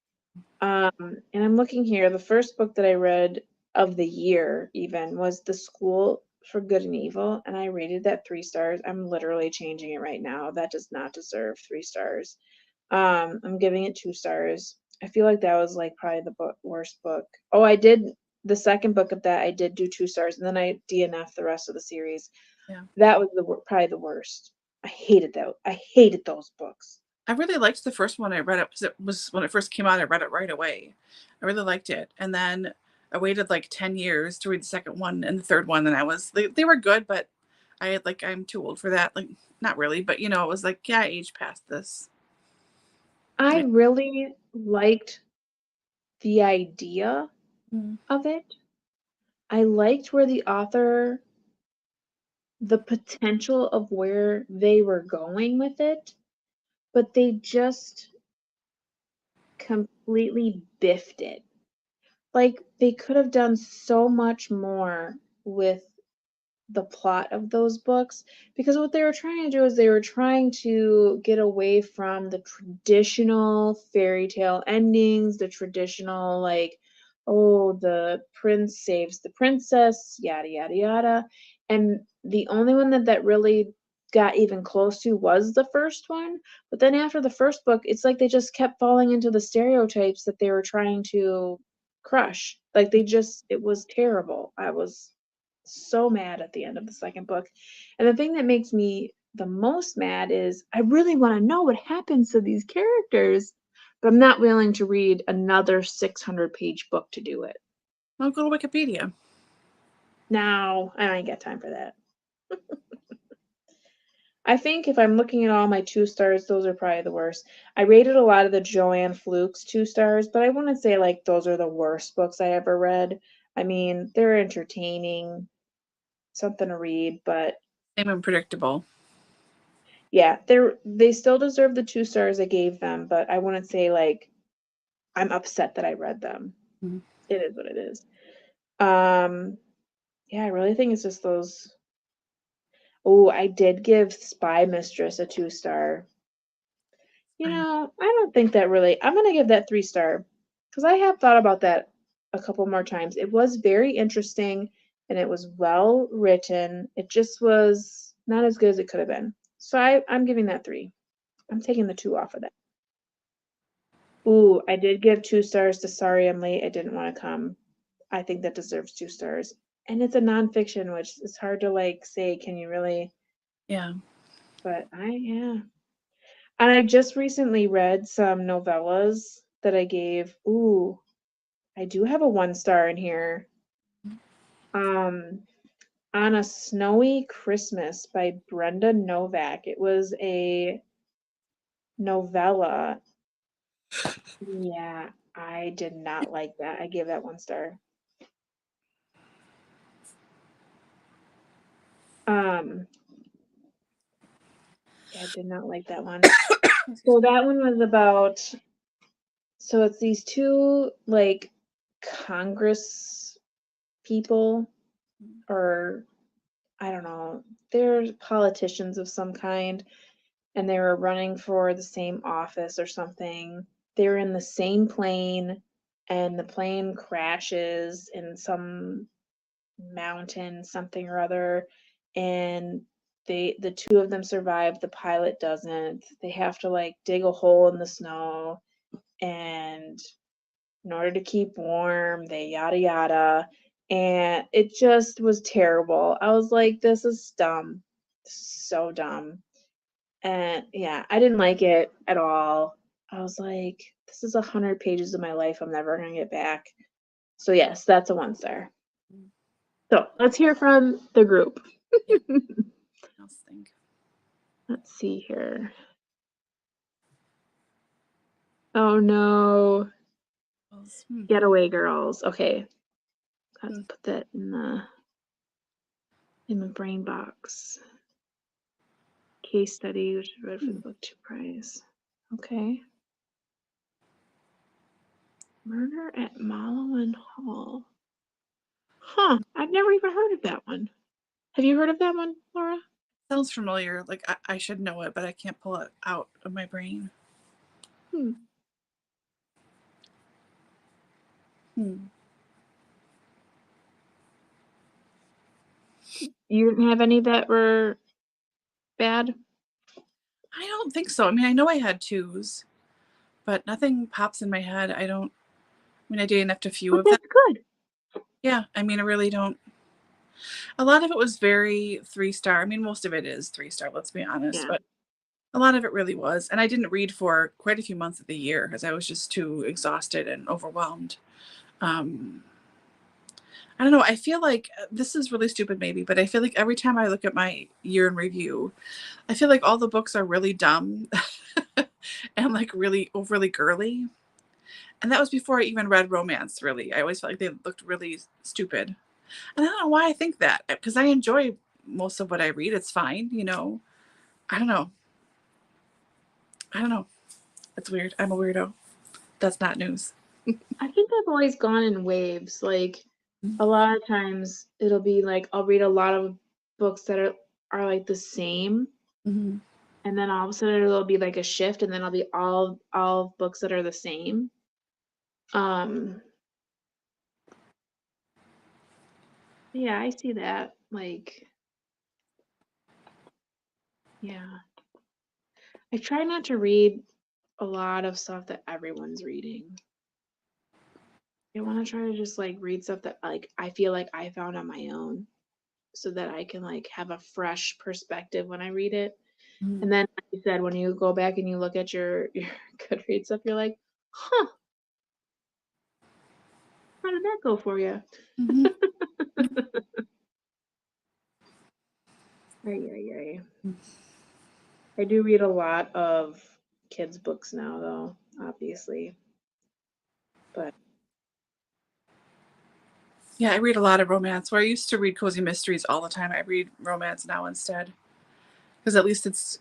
And I'm looking here. The first book that I read of the year even was The School for Good and Evil, and I rated that 3 stars. I'm literally changing it right now. That does not deserve 3 stars. I'm giving it 2 stars. I feel like that was like probably the worst book. Oh, I did the second book of that. I did do 2 stars, and then I DNF'd the rest of the series. Yeah. That was probably the worst. I hated that. I hated those books. I really liked the first one. I read it because it was when it first came out. I read it right away. I really liked it, and then I waited like 10 years to read the second one and the third one, and they were good, but I'm too old for that. Like, not really, but it was like, yeah, I aged past this. I really liked the idea of it. I liked where the potential of where they were going with it, but they just completely biffed it. Like, they could have done so much more with the plot of those books because what they were trying to do is they were trying to get away from the traditional fairy tale endings, the traditional like, oh, the prince saves the princess, yada yada yada. And the only one that really got even close to was the first one. But then after the first book, it's like they just kept falling into the stereotypes that they were trying to crush. Like it was terrible. I was so mad at the end of the second book. And the thing that makes me the most mad is I really want to know what happens to these characters, but I'm not willing to read another 600-page book to do it. I'll go to Wikipedia. Now, I ain't got time for that. I think if I'm looking at all my 2 stars, those are probably the worst. I rated a lot of the Joanne Flukes 2 stars, but I wouldn't say like those are the worst books I ever read. I mean, they're entertaining, something to read, but Same and predictable. yeah, they still deserve the 2 stars I gave them, but I wouldn't say like I'm upset that I read them. Mhm. It is what it is. Yeah, I really think it's just those. Oh, I did give Spy Mistress a 2-star. You know, I don't think that really. I'm gonna give that 3-star because I have thought about that a couple more times. It was very interesting and it was well written. It just was not as good as it could have been. So I'm giving that 3. I'm taking the 2 off of that. Ooh, I did give 2 stars to Sorry I'm Late. I didn't want to come. I think that deserves 2 stars. And it's a nonfiction, which is hard to like say, can you really? Yeah. But yeah. And I just recently read some novellas that I gave. Ooh, I do have a 1-star in here. On a Snowy Christmas by Brenda Novak. It was a novella. Yeah, I did not like that. I gave that 1 star. Yeah, I did not like that one. So that one was about, so it's these 2 like Congress people, or I don't know, they're politicians of some kind, and they were running for the same office or something. They were in the same plane, and the plane crashes in some mountain, something or other, and the 2 of them survive, the pilot doesn't. They have to like dig a hole in the snow, and in order to keep warm, they yada yada. And it just was terrible. I was like, this is dumb. So dumb. And yeah, I didn't like it at all. I was like, this is 100 pages of my life I'm never gonna get back. So yes, that's a 1-star. So let's hear from the group. Else think. Let's see here. Oh no. Getaway Girls. Okay. Let's put that in the brain box. Case study, which is read for the book 2 prize. Okay. Murder at Mallowan Hall. Huh. I've never even heard of that one. Have you heard of that one, Laura? Sounds familiar. Like I should know it, but I can't pull it out of my brain. Hmm. You didn't have any that were bad? I don't think so. I mean, I know I had 2s, but nothing pops in my head. I mean, I DNF'd a few But of them. that's good. Yeah, I mean, I really don't. A lot of it was very 3-star. I mean, most of it is 3-star, let's be honest, Yeah. but a lot of it really was. And I didn't read for quite a few months of the year because I was just too exhausted and overwhelmed. I don't know. I feel like this is really stupid, maybe, but I feel like every time I look at my year in review, I feel like all the books are really dumb and like really overly girly. And that was before I even read romance, really. I always felt like they looked really stupid. And I don't know why I think that, because I enjoy most of what I read. It's fine, you know. I don't know. It's weird. I'm a weirdo. That's not news. I think I've always gone in waves. Like a lot of times it'll be like I'll read a lot of books that are like the same. Mm-hmm. And then all of a sudden it'll be like a shift, and then I'll be all books that are the same. Yeah, I see that. Like, yeah. I try not to read a lot of stuff that everyone's reading. I want to try to just like read stuff that like I feel like I found on my own, so that I can like have a fresh perspective when I read it. Mm-hmm. And then, like you said, when you go back and you look at your Goodreads stuff, you're like, huh, how did that go for you? Mm-hmm. Ay. I do read a lot of kids' books now, though, obviously. But Yeah, I read a lot of romance. Where I used to read cozy mysteries all the time, I read romance now instead. Because at least it's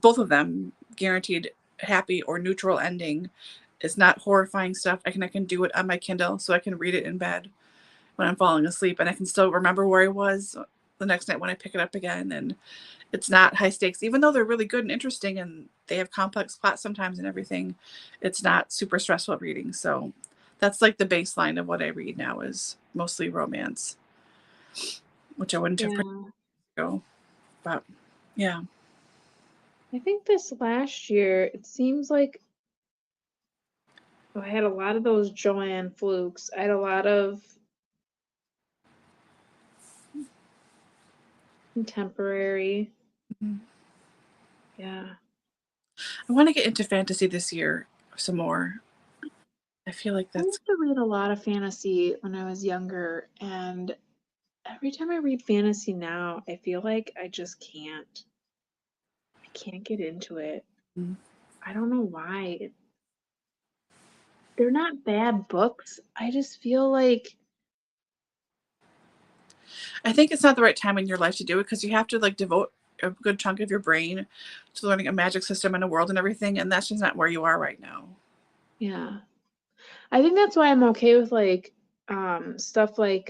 both of them guaranteed happy or neutral ending. It's not horrifying stuff. I can do it on my Kindle, so I can read it in bed when I'm falling asleep, and I can still remember where I was the next night when I pick it up again. And it's not high stakes, even though they're really good and interesting, and they have complex plots sometimes and everything. It's not super stressful reading. So that's like the baseline of what I read now is mostly romance, which I wouldn't have ago. But yeah. I think this last year, it seems like I had a lot of those Joanne Flukes. I had a lot of contemporary. Mhm. Yeah. I want to get into fantasy this year some more. I feel like I that's used to read a lot of fantasy when I was younger, and every time I read fantasy now, I feel like I just can't. I can't get into it. Mm. I don't know why. They're not bad books. I just feel like, I think it's not the right time in your life to do it because you have to like devote a good chunk of your brain to learning a magic system and a world and everything, and that's just not where you are right now. yeah. I think that's why I'm okay with like stuff like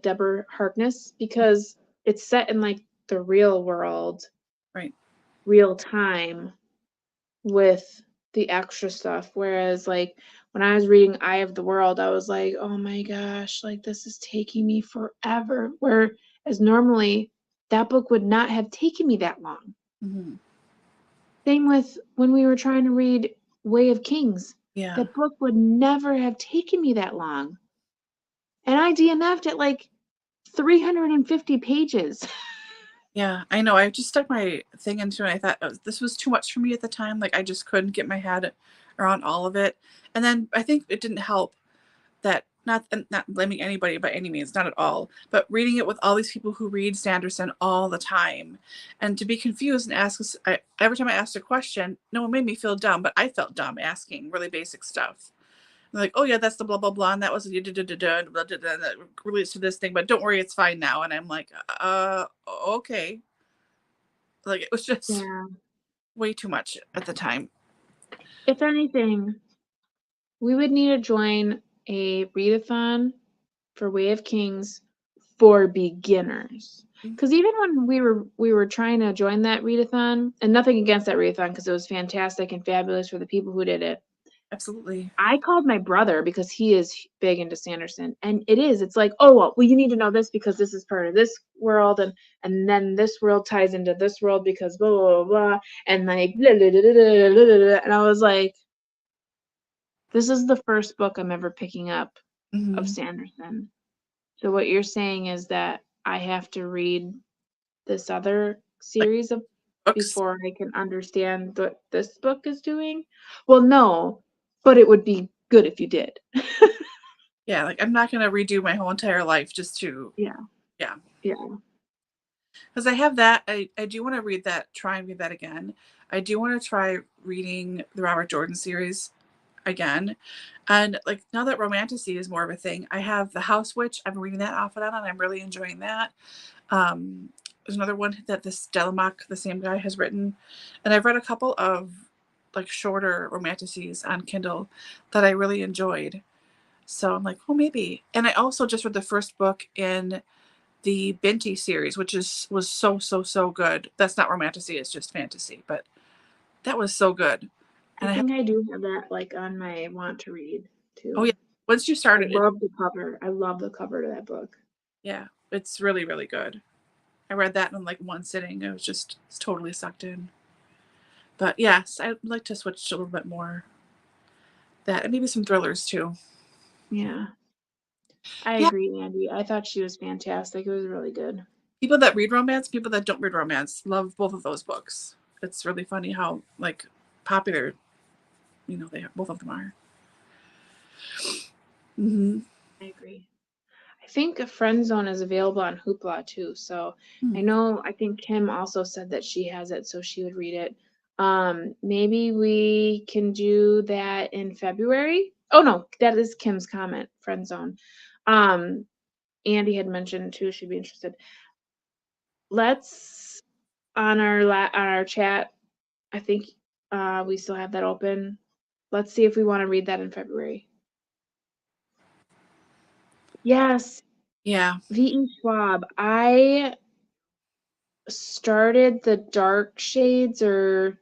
Deborah Harkness, because it's set in like the real world, Right. real time with the extra stuff. Whereas like when I was reading Eye of the World, I was like, oh my gosh, like this is taking me forever. Whereas normally that book would not have taken me that long. Mm-hmm. Same with when we were trying to read Way of Kings. Yeah. That book would never have taken me that long. And I DNF'd at like 350 pages. Yeah, I know. I just stuck my thing into it. I thought this was too much for me at the time. Like I just couldn't get my head around all of it. And then I think it didn't help that not blaming anybody by any means, not at all, but reading it with all these people who read Sanderson all the time, and to be confused and ask us every time I asked a question, no one made me feel dumb, but I felt dumb asking really basic stuff. Like, oh yeah, that's the blah blah blah, and that was that relates to this thing, but don't worry, it's fine now. And I'm like, okay. Like it was just Yeah. way too much at the time. If anything, we would need to join a readathon for Way of Kings for beginners. Because even when we were trying to join that readathon, and nothing against that readathon because it was fantastic and fabulous for the people who did it, Absolutely. I called my brother because he is big into Sanderson, and it's like, oh well, you need to know this because this is part of this world, and then this world ties into this world because blah blah blah, blah and like blah, blah, blah, blah, blah, blah, blah. And I was like, this is the first book I'm ever picking up of Mm-hmm. Sanderson. So what you're saying is that I have to read this other Like series of books. before I can understand what this book is doing? Well, no, but it would be good if you did. Yeah, like I'm not gonna redo my whole entire life just to Yeah. yeah. Yeah. Because I have that. I do want to read that, try and read that again. I do want to try reading the Robert Jordan series again. And like now that romantasy is more of a thing, I have The House Witch. I've been reading that off and on, and I'm really enjoying that. There's another one that this Delamach, the same guy, has written. And I've read a couple of like shorter romantasies on Kindle that I really enjoyed. So I'm like, oh, maybe. And I also just read the first book in the Binti series, which was so good. That's not romantasy, it's just fantasy, but that was so good. I And think I do have that like on my want to read oh yeah, too. once you I start it, love the cover. I love the cover to that book. yeah, it's really good. I read that in like one sitting. It's totally sucked in. But yes, I'd like to switch a little bit more that, and maybe some thrillers too. Yeah. I Yeah, agree, Andy. I thought she was fantastic. It was really good. people that read romance, people that don't read romance, love both of those books. It's really funny how like popular, they both of them are. Mm-hmm. I agree. I think a friend zone is available on Hoopla too. So I think Kim also said that she has it, so she would read it. Maybe we can do that in February. Oh no, that is Kim's comment, friend zone. Andy had mentioned too, she'd be interested. Let's on our chat, I think we still have that open. Let's see if we want to read that in February. Yes. Yeah. V.E. Schwab. I started the Dark Shades or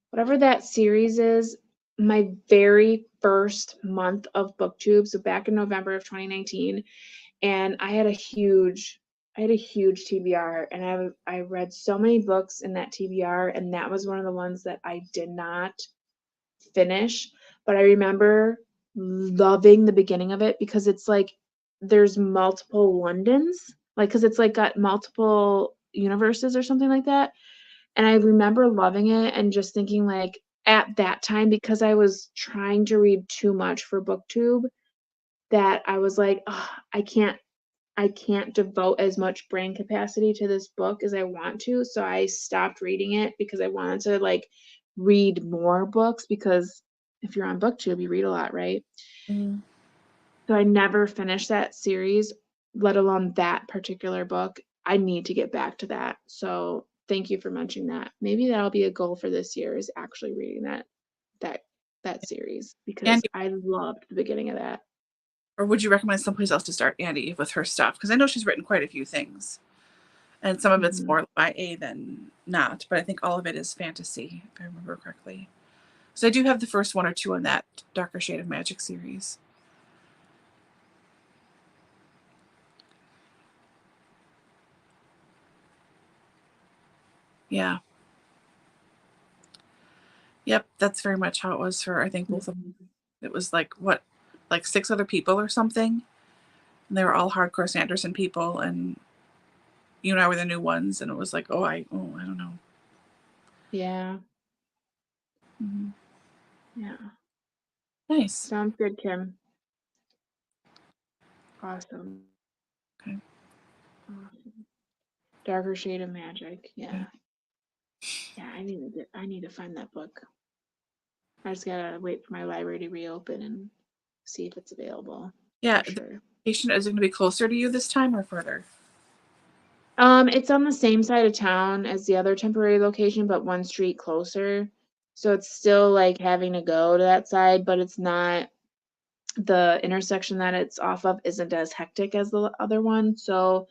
whatever that series is my very first month of booktube, so back in November of 2019, and I had a huge TBR, and I read so many books in that TBR, and that was one of the ones that I did not finish, but I remember loving the beginning of it because it's like there's multiple Londons, like because it's like got multiple universes or something like that. And I remember loving it and just thinking like at that time, because I was trying to read too much for booktube, that I was like, oh, I can't devote as much brain capacity to this book as I want to. So I stopped reading it because I wanted to like read more books, because if you're on booktube, you read a lot, right? Mm-hmm. So I never finished that series, let alone that particular book. I need to get back to that. So thank you for mentioning that. Maybe that'll be a goal for this year, is actually reading that series, because Andy, I loved the beginning of that. or would you recommend someplace else to start, Andy, with her stuff? Because I know she's written quite a few things, and some of it's more YA than not, but I think all of it is fantasy, if I remember correctly. So I do have the first one or two on that Darker Shade of Magic series. Yeah. Yep, that's very much how it was for, I think, both of them. It was like, what, like 6 other people or something? And they were all hardcore Sanderson people, and you and I were the new ones, and it was like, I don't know. Yeah. Mm-hmm. Yeah. Nice. Sounds good, Kim. Awesome. Okay. Awesome. Darker Shade of Magic. Yeah. Yeah, I need to find that book. I just gotta wait for my library to reopen and see if it's available. Yeah. For sure. Is it going to be closer to you this time or further? It's on the same side of town as the other temporary location, but one street closer. So it's still like having to go to that side, but it's not, the intersection that it's off of isn't as hectic as the other one. So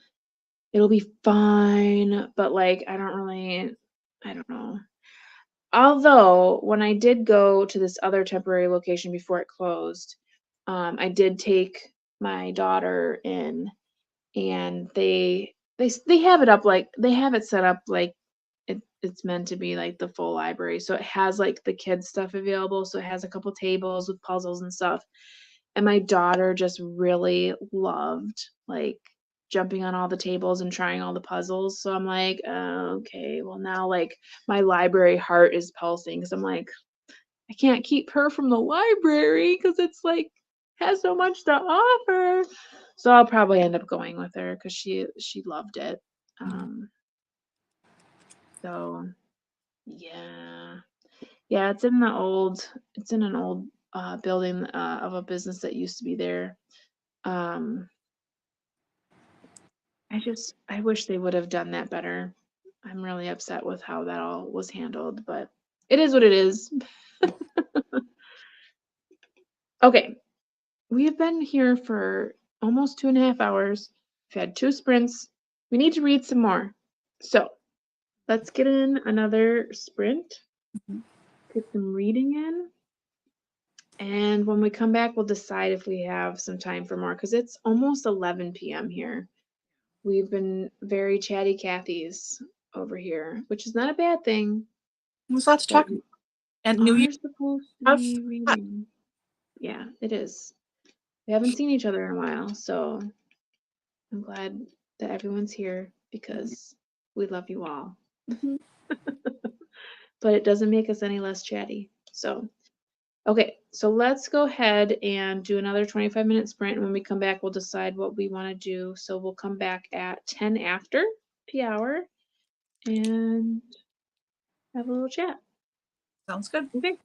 it'll be fine. But like, I don't know. Although when I did go to this other temporary location before it closed, I did take my daughter in, and they have it up, like they have it set up like it's meant to be like the full library. So it has like the kids stuff available. So it has a couple tables with puzzles and stuff. And my daughter just really loved like jumping on all the tables and trying all the puzzles. So I'm like, okay, well now like my library heart is pulsing, because I'm like, I can't keep her from the library because it's like has so much to offer. So I'll probably end up going with her because she loved it. So yeah. Yeah, it's in an old building of a business that used to be there. I wish they would have done that better. I'm really upset with how that all was handled, but it is what it is. Okay, we've been here for almost 2.5 hours. We've had 2 sprints. We need to read some more. So let's get in another sprint, get some reading in. And when we come back, we'll decide if we have some time for more, because it's almost 11 p.m. here. We've been very chatty Cathy's over here, which is not a bad thing. There's lots to talk about. And New Year. Are supposed to be reading. Yeah, it is. We haven't seen each other in a while, so I'm glad that everyone's here because we love you all. Mm-hmm. But it doesn't make us any less chatty. So, okay, so let's go ahead and do another 25-minute sprint. And when we come back, we'll decide what we want to do. So we'll come back at 10 after the hour and have a little chat. Sounds good. Okay.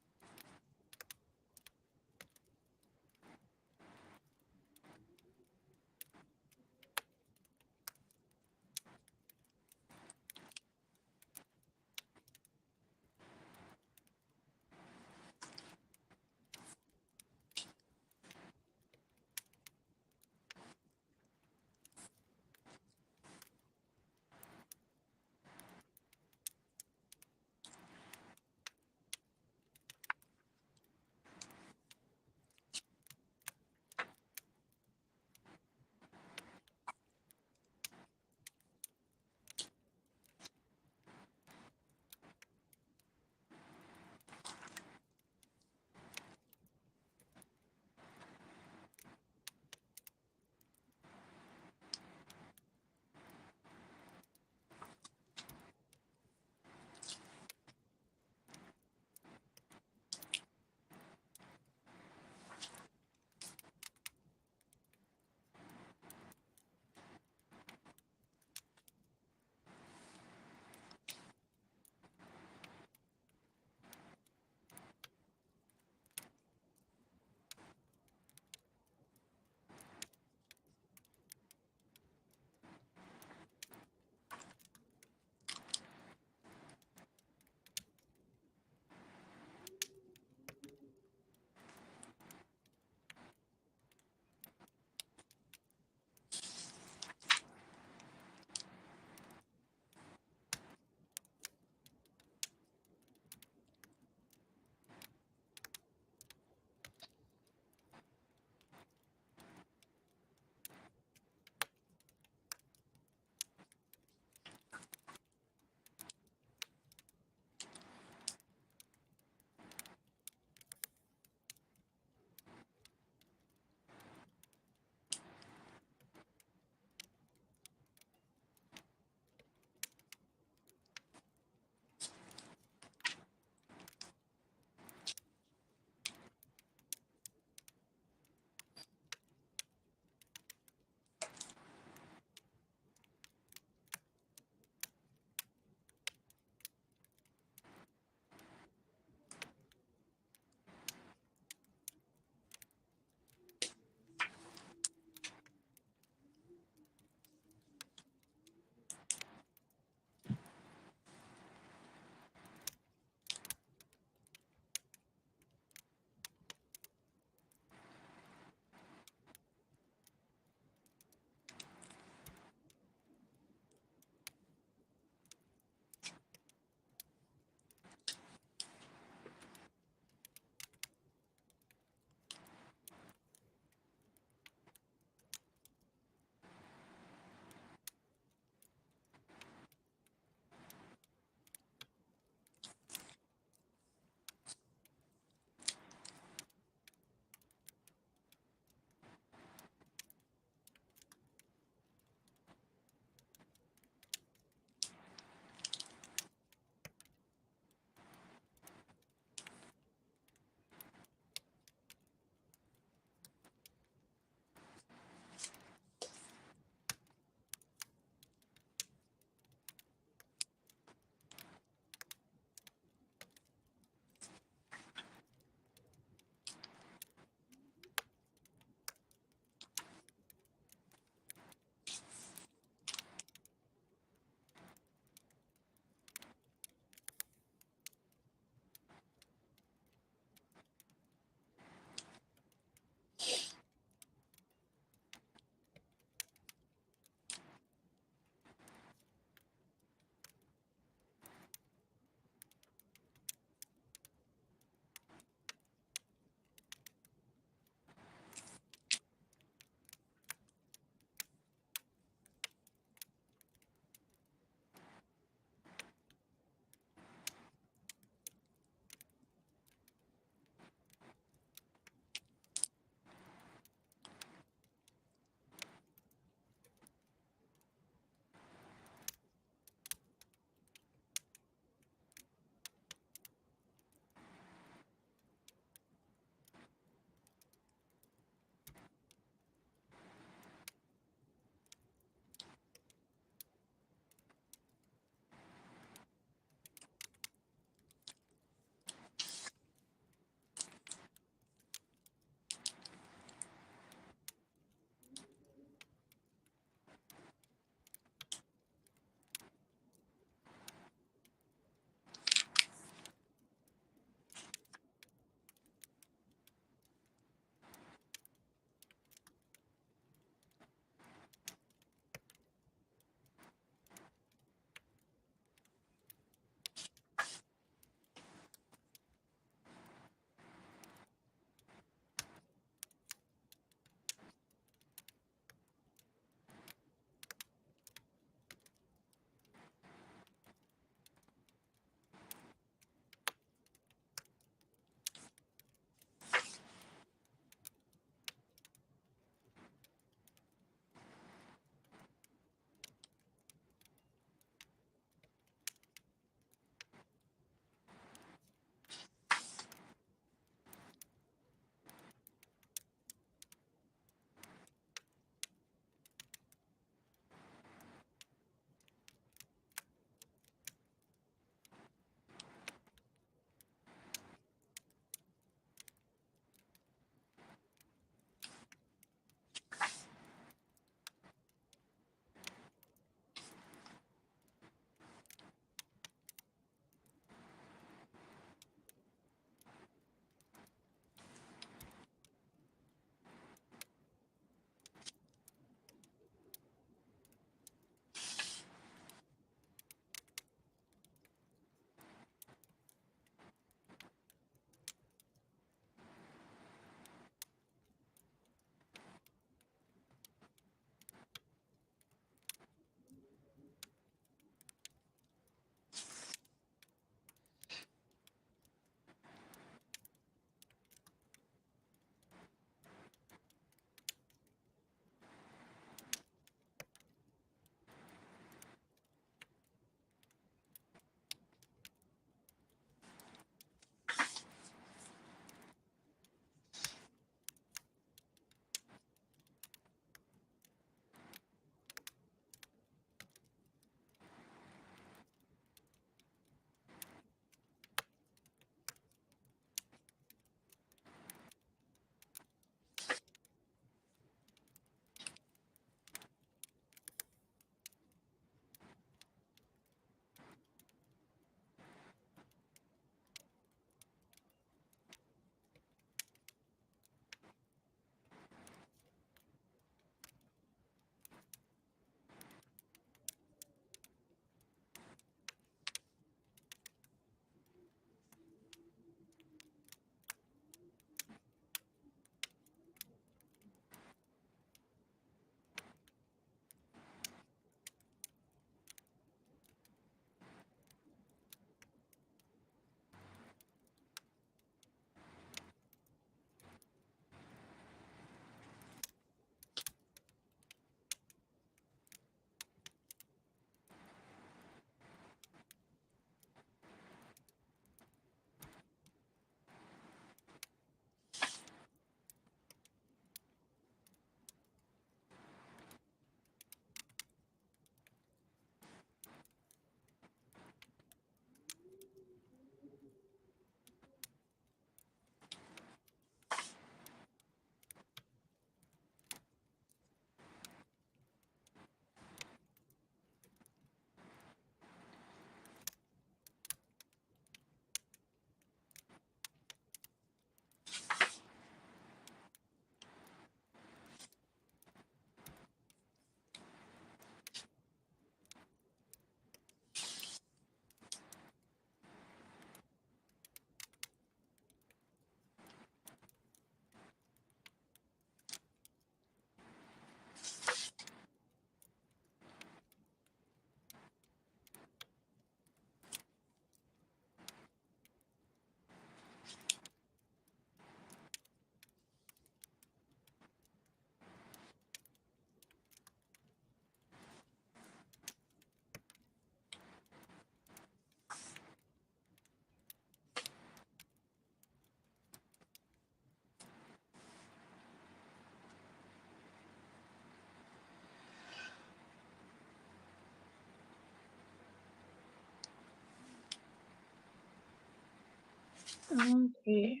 Okay.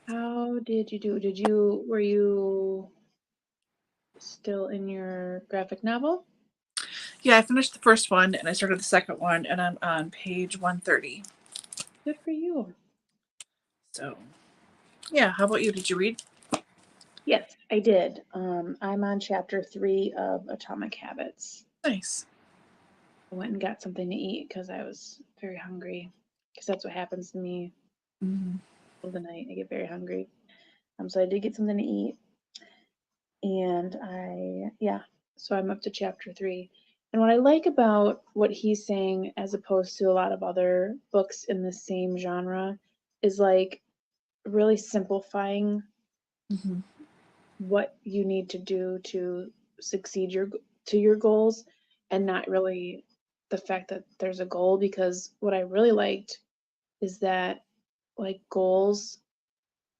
How did you do? Were you still in your graphic novel? Yeah, I finished the first one and I started the second one, and I'm on page 130. Good for you. So, yeah. How about you? Did you read? Yes, I did. I'm on chapter 3 of Atomic Habits. Nice. I went and got something to eat because I was very hungry. Because that's what happens to me Mm-hmm. in the middle of the night. I get very hungry. So I did get something to eat. And so I'm up to chapter 3. And what I like about what he's saying, as opposed to a lot of other books in the same genre, is like really simplifying Mm-hmm. what you need to do to succeed your goals, and not really the fact that there's a goal. Because what I really liked is that like goals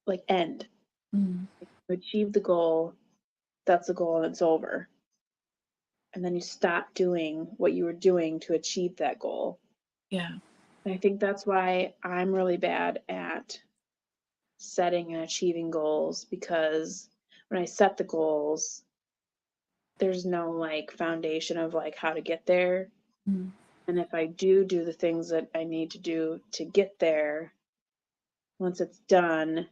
like end. Mm-hmm. Like, you achieve the goal, that's the goal and it's over. And then you stop doing what you were doing to achieve that goal. Yeah. And I think that's why I'm really bad at setting and achieving goals, because when I set the goals, there's no like foundation of like how to get there. Mm-hmm. And if I do the things that I need to do to get there, once it's done,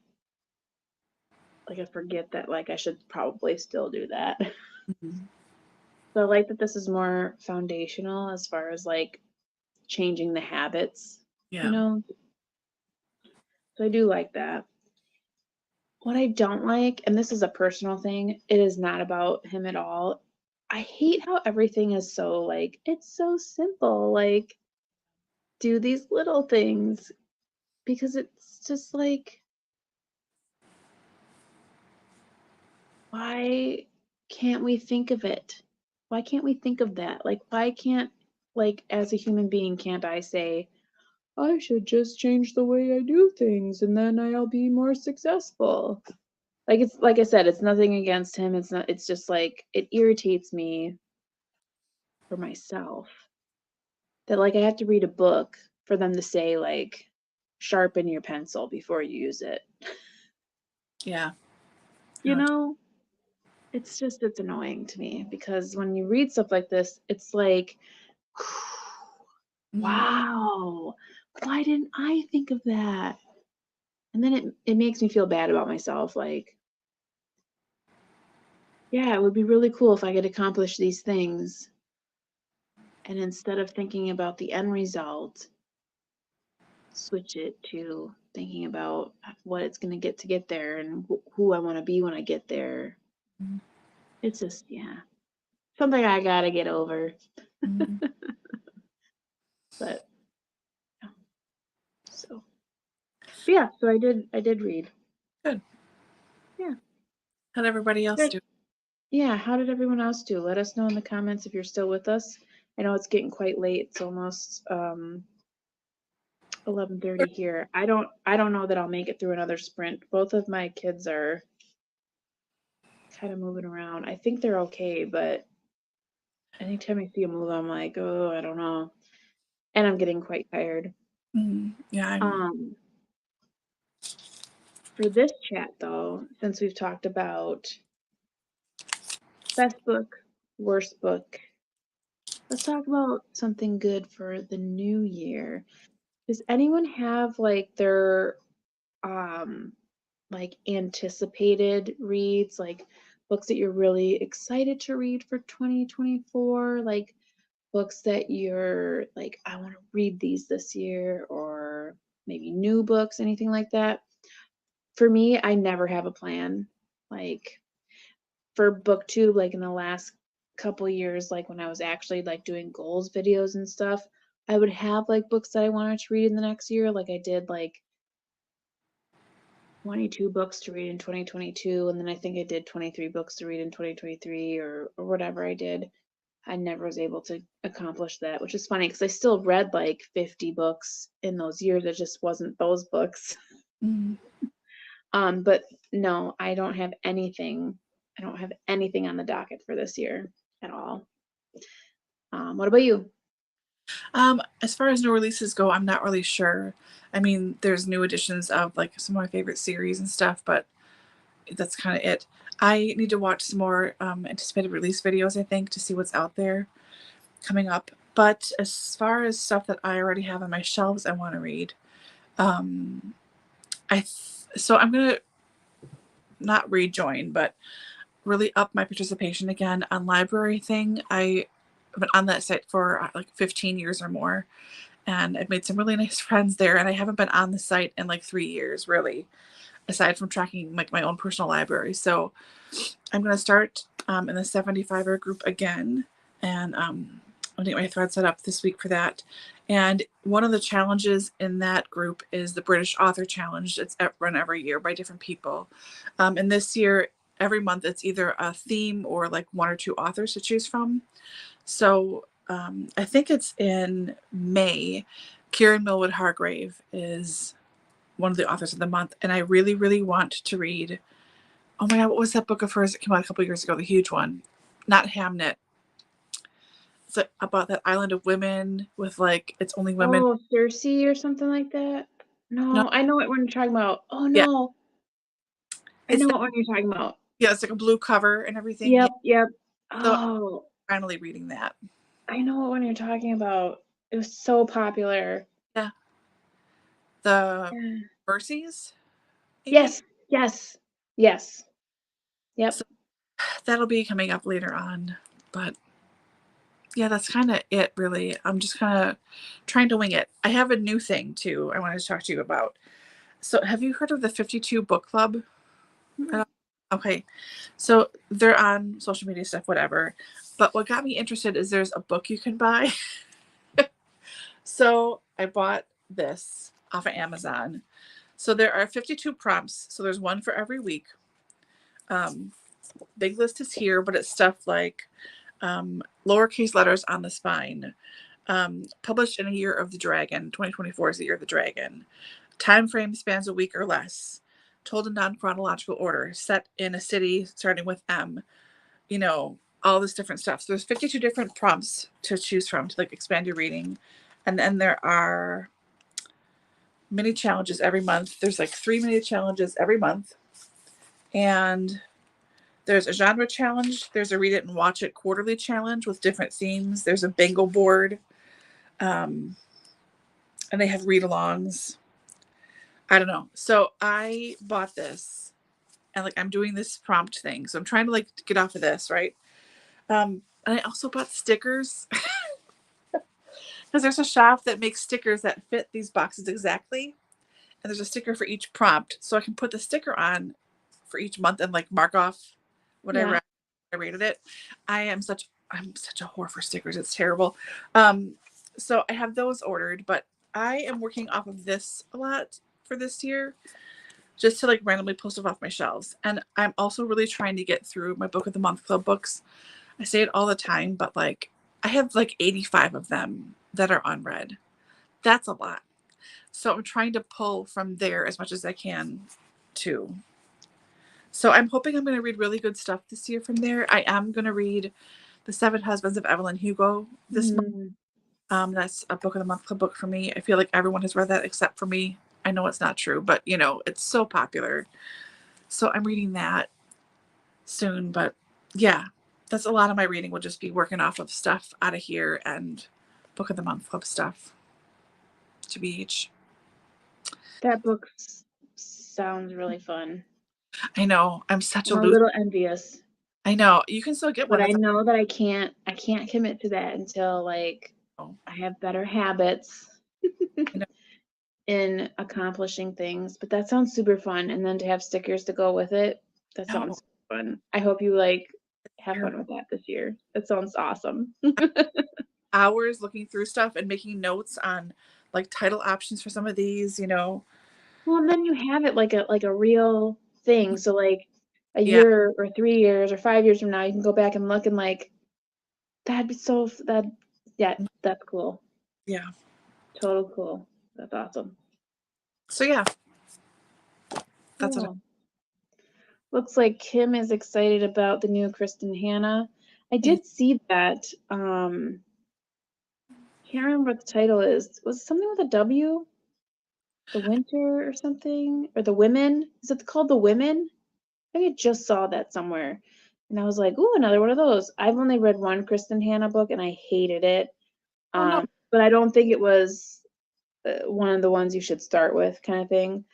like I forget that like I should probably still do that. Mm-hmm. So I like that this is more foundational as far as like changing the habits, you Yeah. know? So I do like that. What I don't like, and this is a personal thing, it is not about him at all. I hate how everything is so like, it's so simple. Like, do these little things, because it's just like, why can't we think of it? Why can't we think of that? Like, why can't, like, as a human being, can't I say, I should just change the way I do things and then I'll be more successful? Like, it's like I said, it's nothing against him. It's not, it's just like it irritates me for myself that like I have to read a book for them to say like sharpen your pencil before you use it. Yeah. You know, it's just it's annoying to me, because when you read stuff like this, it's like, Mm-hmm. wow, why didn't I think of that? And then it makes me feel bad about myself. Like, yeah, it would be really cool if I could accomplish these things. And instead of thinking about the end result, switch it to thinking about what it's going to get there, and who I want to be when I get there. Mm-hmm. It's just, yeah, something I got to get over. Mm-hmm. But yeah, yeah, so I did read. Good. Yeah. How'd everybody else Good. do? Yeah, how did everyone else do? Let us know in the comments if you're still with us. I know it's getting quite late. It's almost 11:30 here. I don't know that I'll make it through another sprint. Both of my kids are kind of moving around. I think they're okay, but anytime I see them move, I'm like, oh, I don't know. And I'm getting quite tired. Mm-hmm. Yeah. For this chat though, since we've talked about best book, worst book, let's talk about something good for the new year. Does anyone have like their like anticipated reads, like books that you're really excited to read for 2024, like books that you're like, I want to read these this year, or maybe new books, anything like that? For me, I never have a plan. Like for booktube, like in the last couple years, like when I was actually like doing goals videos and stuff, I would have like books that I wanted to read in the next year. Like I did like 22 books to read in 2022, and then I think I did 23 books to read in 2023, or whatever I did. I never was able to accomplish that, which is funny because I still read like 50 books in those years. It just wasn't those books. Mm-hmm. But no, I don't have anything. I don't have anything on the docket for this year at all. What about you? As far as new releases go, I'm not really sure. I mean, there's new editions of like some of my favorite series and stuff, but that's kind of it. I need to watch some more anticipated release videos, I think, to see what's out there coming up. But as far as stuff that I already have on my shelves I want to read, um, so I'm gonna not rejoin, but really up my participation again on Library Thing. I've been on that site for like 15 years or more, and I've made some really nice friends there. And I haven't been on the site in like 3 years, really, aside from tracking like my own personal library. So I'm going to start in the 75er group again, and I'll get my thread set up this week for that. And one of the challenges in that group is the British Author Challenge. It's run every year by different people. And this year, every month, it's either a theme or like 1 or 2 authors to choose from. So I think it's in May. Kieran Millwood Hargrave is one of the authors of the month. And I really, really want to read, oh my God, what was that book of hers that came out a couple years ago? The huge one. Not Hamnet. It's about that island of women with like, it's only women. Oh, Circe or something like that? No, No. I know what one you're talking about. Oh, Yeah. no. I know what one you're talking about. Yeah, it's like a blue cover and everything. Yep, Yeah. yep. So Oh, I'm finally reading that. I know what one you're talking about. It was so popular. Yeah. The Yeah. Mercies? Maybe? Yes, yes, yes. Yep. So that'll be coming up later on. But yeah, that's kind of it, really. I'm just kind of trying to wing it. I have a new thing, too, I wanted to talk to you about. So have you heard of the 52 Book Club? Mm-hmm. Okay. So they're on social media stuff, whatever. But what got me interested is there's a book you can buy. So I bought this off of Amazon. So there are 52 prompts. So there's one for every week. Big list is here, but it's stuff like lowercase letters on the spine. Published in a year of the dragon. 2024 is the year of the dragon. Time frame spans a week or less. Told in non-chronological order. Set in a city starting with M. You know, all this different stuff. So there's 52 different prompts to choose from to like expand your reading. And then there are mini challenges every month. There's like 3 mini challenges every month. And there's a genre challenge. There's a read it and watch it quarterly challenge with different themes. There's a bingo board. And they have read-alongs. I don't know. So I bought this and like I'm doing this prompt thing. So I'm trying to like get off of this, right? And I also bought stickers because there's a shop that makes stickers that fit these boxes exactly. And there's a sticker for each prompt. So I can put the sticker on for each month and like mark off what I rated it. I'm such a whore for stickers. It's terrible. So I have those ordered, but I am working off of this a lot for this year just to like randomly post stuff off my shelves. And I'm also really trying to get through my book of the month club books. I say it all the time, but like I have like 85 of them that are unread. That's a lot. So I'm trying to pull from there as much as I can too. So I'm hoping I'm going to read really good stuff this year from there. I am going to read The 7 Husbands of Evelyn Hugo this month. That's a book of the month club book for me. I feel like everyone has read that except for me. I know it's not true, but you know, it's so popular. So I'm reading that soon, but yeah, that's a lot of my reading will just be working off of stuff out of here and book of the month club stuff to be each. That book sounds really fun. I know. I'm a little envious. I know. You can still get one. But I know that I can't commit to that until like I have better habits in accomplishing things. But that sounds super fun. And then to have stickers to go with it, that sounds fun. I hope you like have fun with that this year. That sounds awesome. Hours looking through stuff and making notes on like title options for some of these, you know. Well, and then you have it like a real thing. So like a year or 3 years or 5 years from now, you can go back and look and like that'd be that's cool. Yeah. Total cool. That's awesome. So yeah. That's what Looks like Kim is excited about the new Kristen Hanna. I did see that can't remember what the title is. Was it something with a W? The Winter or something? Or The Women? Is it called The Women? I think I just saw that somewhere. And I was like, ooh, another one of those. I've only read one Kristen Hanna book and I hated it. Oh, no. But I don't think it was one of the ones you should start with kind of thing.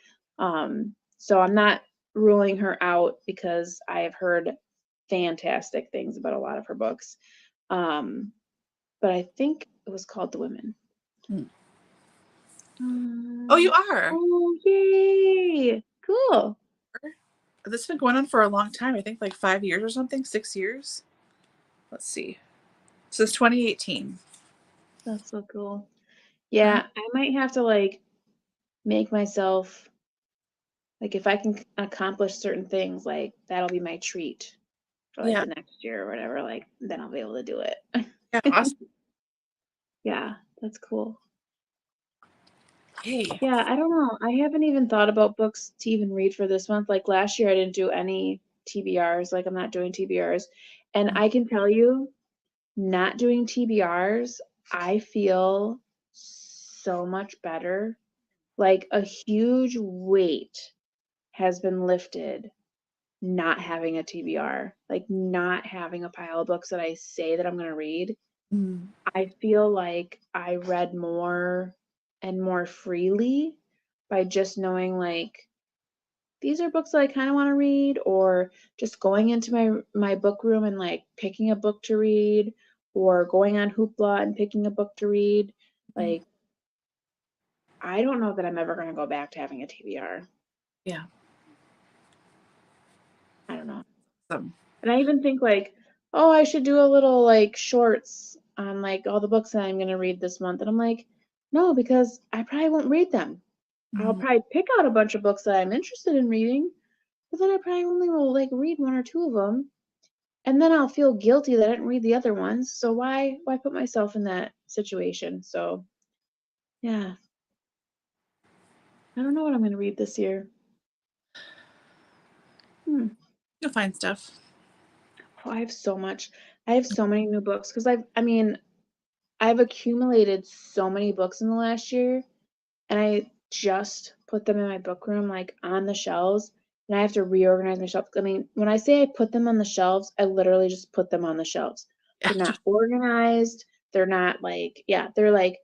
So I'm not ruling her out because I have heard fantastic things about a lot of her books. But I think it was called The Women. Oh, you are? Oh, yay. Cool. This has been going on for a long time. I think like 5 years or something, 6 years. Let's see. Since 2018. That's so cool. Yeah, I might have to like make myself like if I can accomplish certain things, like that'll be my treat for like Yeah. the next year or whatever. Like then I'll be able to do it. Yeah, awesome. Yeah, that's cool. Hey. Yeah, I don't know. I haven't even thought about books to even read for this month. Like last year, I didn't do any TBRs. Like I'm not doing TBRs. And I can tell you, not doing TBRs, I feel so much better. Like a huge weight has been lifted not having a TBR, like not having a pile of books that I say that I'm going to read. I feel like I read more and more freely by just knowing like these are books that I kind of want to read, or just going into my book room and like picking a book to read, or going on Hoopla and picking a book to read. Like I don't know that I'm ever going to go back to having a TBR. Yeah. I don't know. Awesome. And I even think like, oh, I should do a little like shorts on like all the books that I'm going to read this month. And I'm like, no, because I probably won't read them. I'll probably pick out a bunch of books that I'm interested in reading, but then I probably only will like read one or two of them. And then I'll feel guilty that I didn't read the other ones. So why put myself in that situation? So yeah. I don't know what I'm going to read this year. You'll find stuff. Oh, I have so much. I have so many new books because I've accumulated so many books in the last year, and I just put them in my book room, like on the shelves, and I have to reorganize my shelves. I mean, when I say I put them on the shelves, I literally just put them on the shelves. They're not organized. They're not like, yeah, they're like,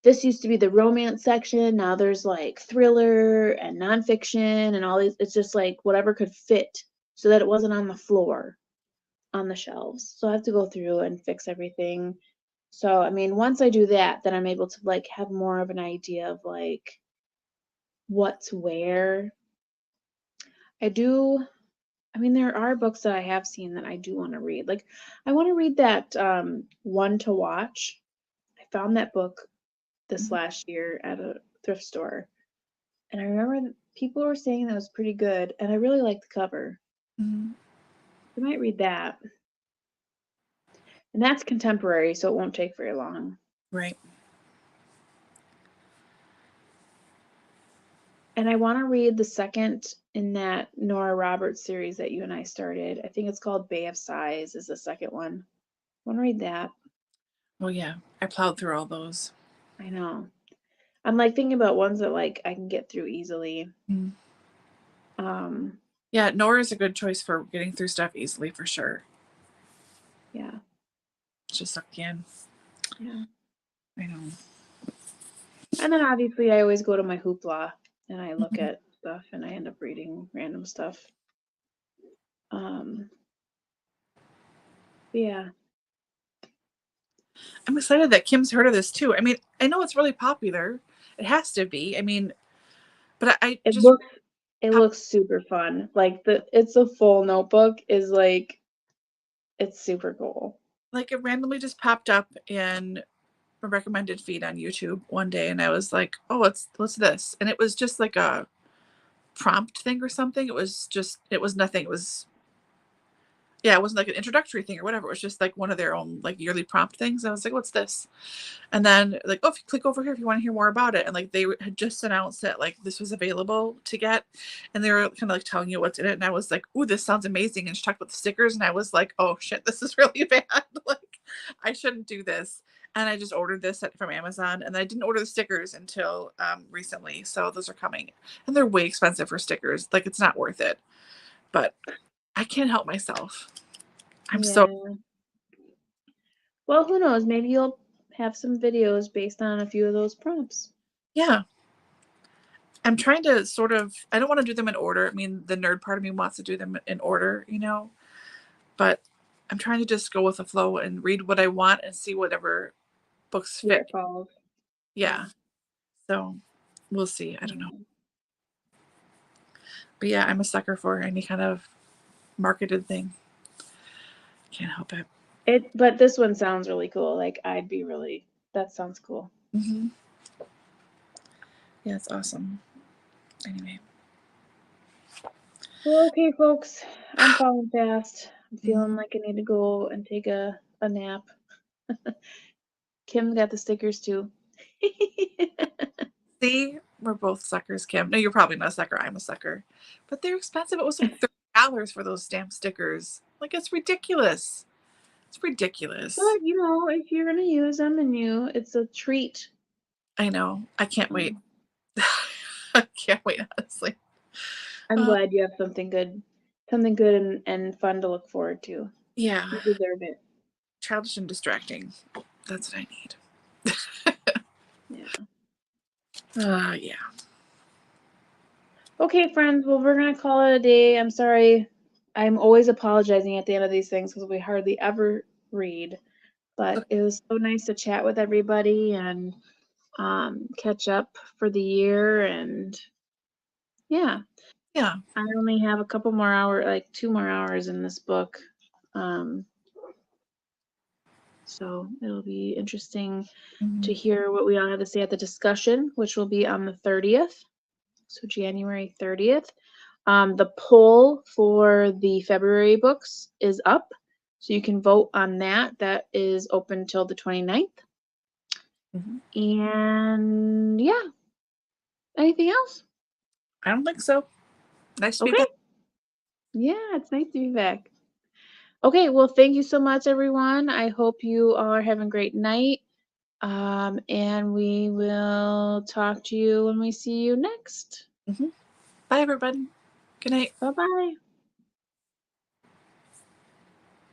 this used to be the romance section. Now there's like thriller and nonfiction and all these. It's just like whatever could fit so that it wasn't on the floor on the shelves. So I have to go through and fix everything. So, I mean, once I do that, then I'm able to like have more of an idea of like what's where. There are books that I have seen that I do want to read. Like I want to read that One to Watch. I found that book this last year at a thrift store. And I remember people were saying that was pretty good, and I really like the cover. I might read that. And that's contemporary, so it won't take very long. Right. And I want to read the second in that Nora Roberts series that you and I started. I think it's called Bay of Sighs is the second one. I want to read that. Oh yeah, I plowed through all those. I know. I'm like thinking about ones that like I can get through easily. Yeah, Nora is a good choice for getting through stuff easily for sure. Yeah. It's just suck you in. Yeah. I know. And then obviously I always go to my Hoopla and I look at stuff and I end up reading random stuff. Yeah. I'm excited that Kim's heard of this too. I mean, I know it's really popular. It has to be. I mean, but It looks super fun. Like it's a full notebook is like it's super cool. Like it randomly just popped up in a recommended feed on YouTube one day and I was like, oh, what's this? And it was just like a prompt thing or something. It was nothing. It wasn't like an introductory thing or whatever. It was just like one of their own like yearly prompt things. I was like, what's this? And then like, oh, if you click over here if you want to hear more about it. And like they had just announced that like this was available to get, and they were kind of like telling you what's in it. And I was like, ooh, this sounds amazing. And she talked about the stickers, and I was like, oh shit, this is really bad. Like I shouldn't do this. And I just ordered this from Amazon, and I didn't order the stickers until recently. So those are coming, and they're way expensive for stickers. Like, it's not worth it, but I can't help myself. I'm so, Well, who knows? Maybe you'll have some videos based on a few of those prompts. yeah. I'm trying to sort of, I don't want to do them in order. I mean, the nerd part of me wants to do them in order, you know, but I'm trying to just go with the flow and read what I want and see whatever books fit. Yeah. So we'll see. I don't know. But yeah, I'm a sucker for any kind of marketed thing. Can't help it. But this one sounds really cool. Like, that sounds cool. Mm-hmm. Yeah, it's awesome. Anyway. Well, okay, folks. I'm falling fast. I'm feeling like I need to go and take a nap. Kim got the stickers too. See, we're both suckers, Kim. No, you're probably not a sucker. I'm a sucker. But they're expensive. It was like $30 for those stamp stickers. Like, it's ridiculous. It's ridiculous. But, you know, if you're going to use them it's a treat. I know. I can't wait. I can't wait, honestly. I'm glad you have something good and fun to look forward to. Yeah. You deserve it. Childish and distracting. That's what I need. Yeah. Okay, friends. Well, we're going to call it a day. I'm sorry. I'm always apologizing at the end of these things because we hardly ever read. But it was so nice to chat with everybody and catch up for the year. And yeah. Yeah. I only have a couple more hours, like 2 more hours in this book. So it'll be interesting to hear what we all have to say at the discussion, which will be on the 30th. So January 30th. The poll for the February books is up. So you can vote on that. That is open till the 29th. And yeah. Anything else? I don't think so. Nice to be back. Yeah, it's nice to be back. Okay, well, thank you so much, everyone. I hope you are having a great night. And we will talk to you when we see you next. Bye, everybody. Good night. Bye-bye.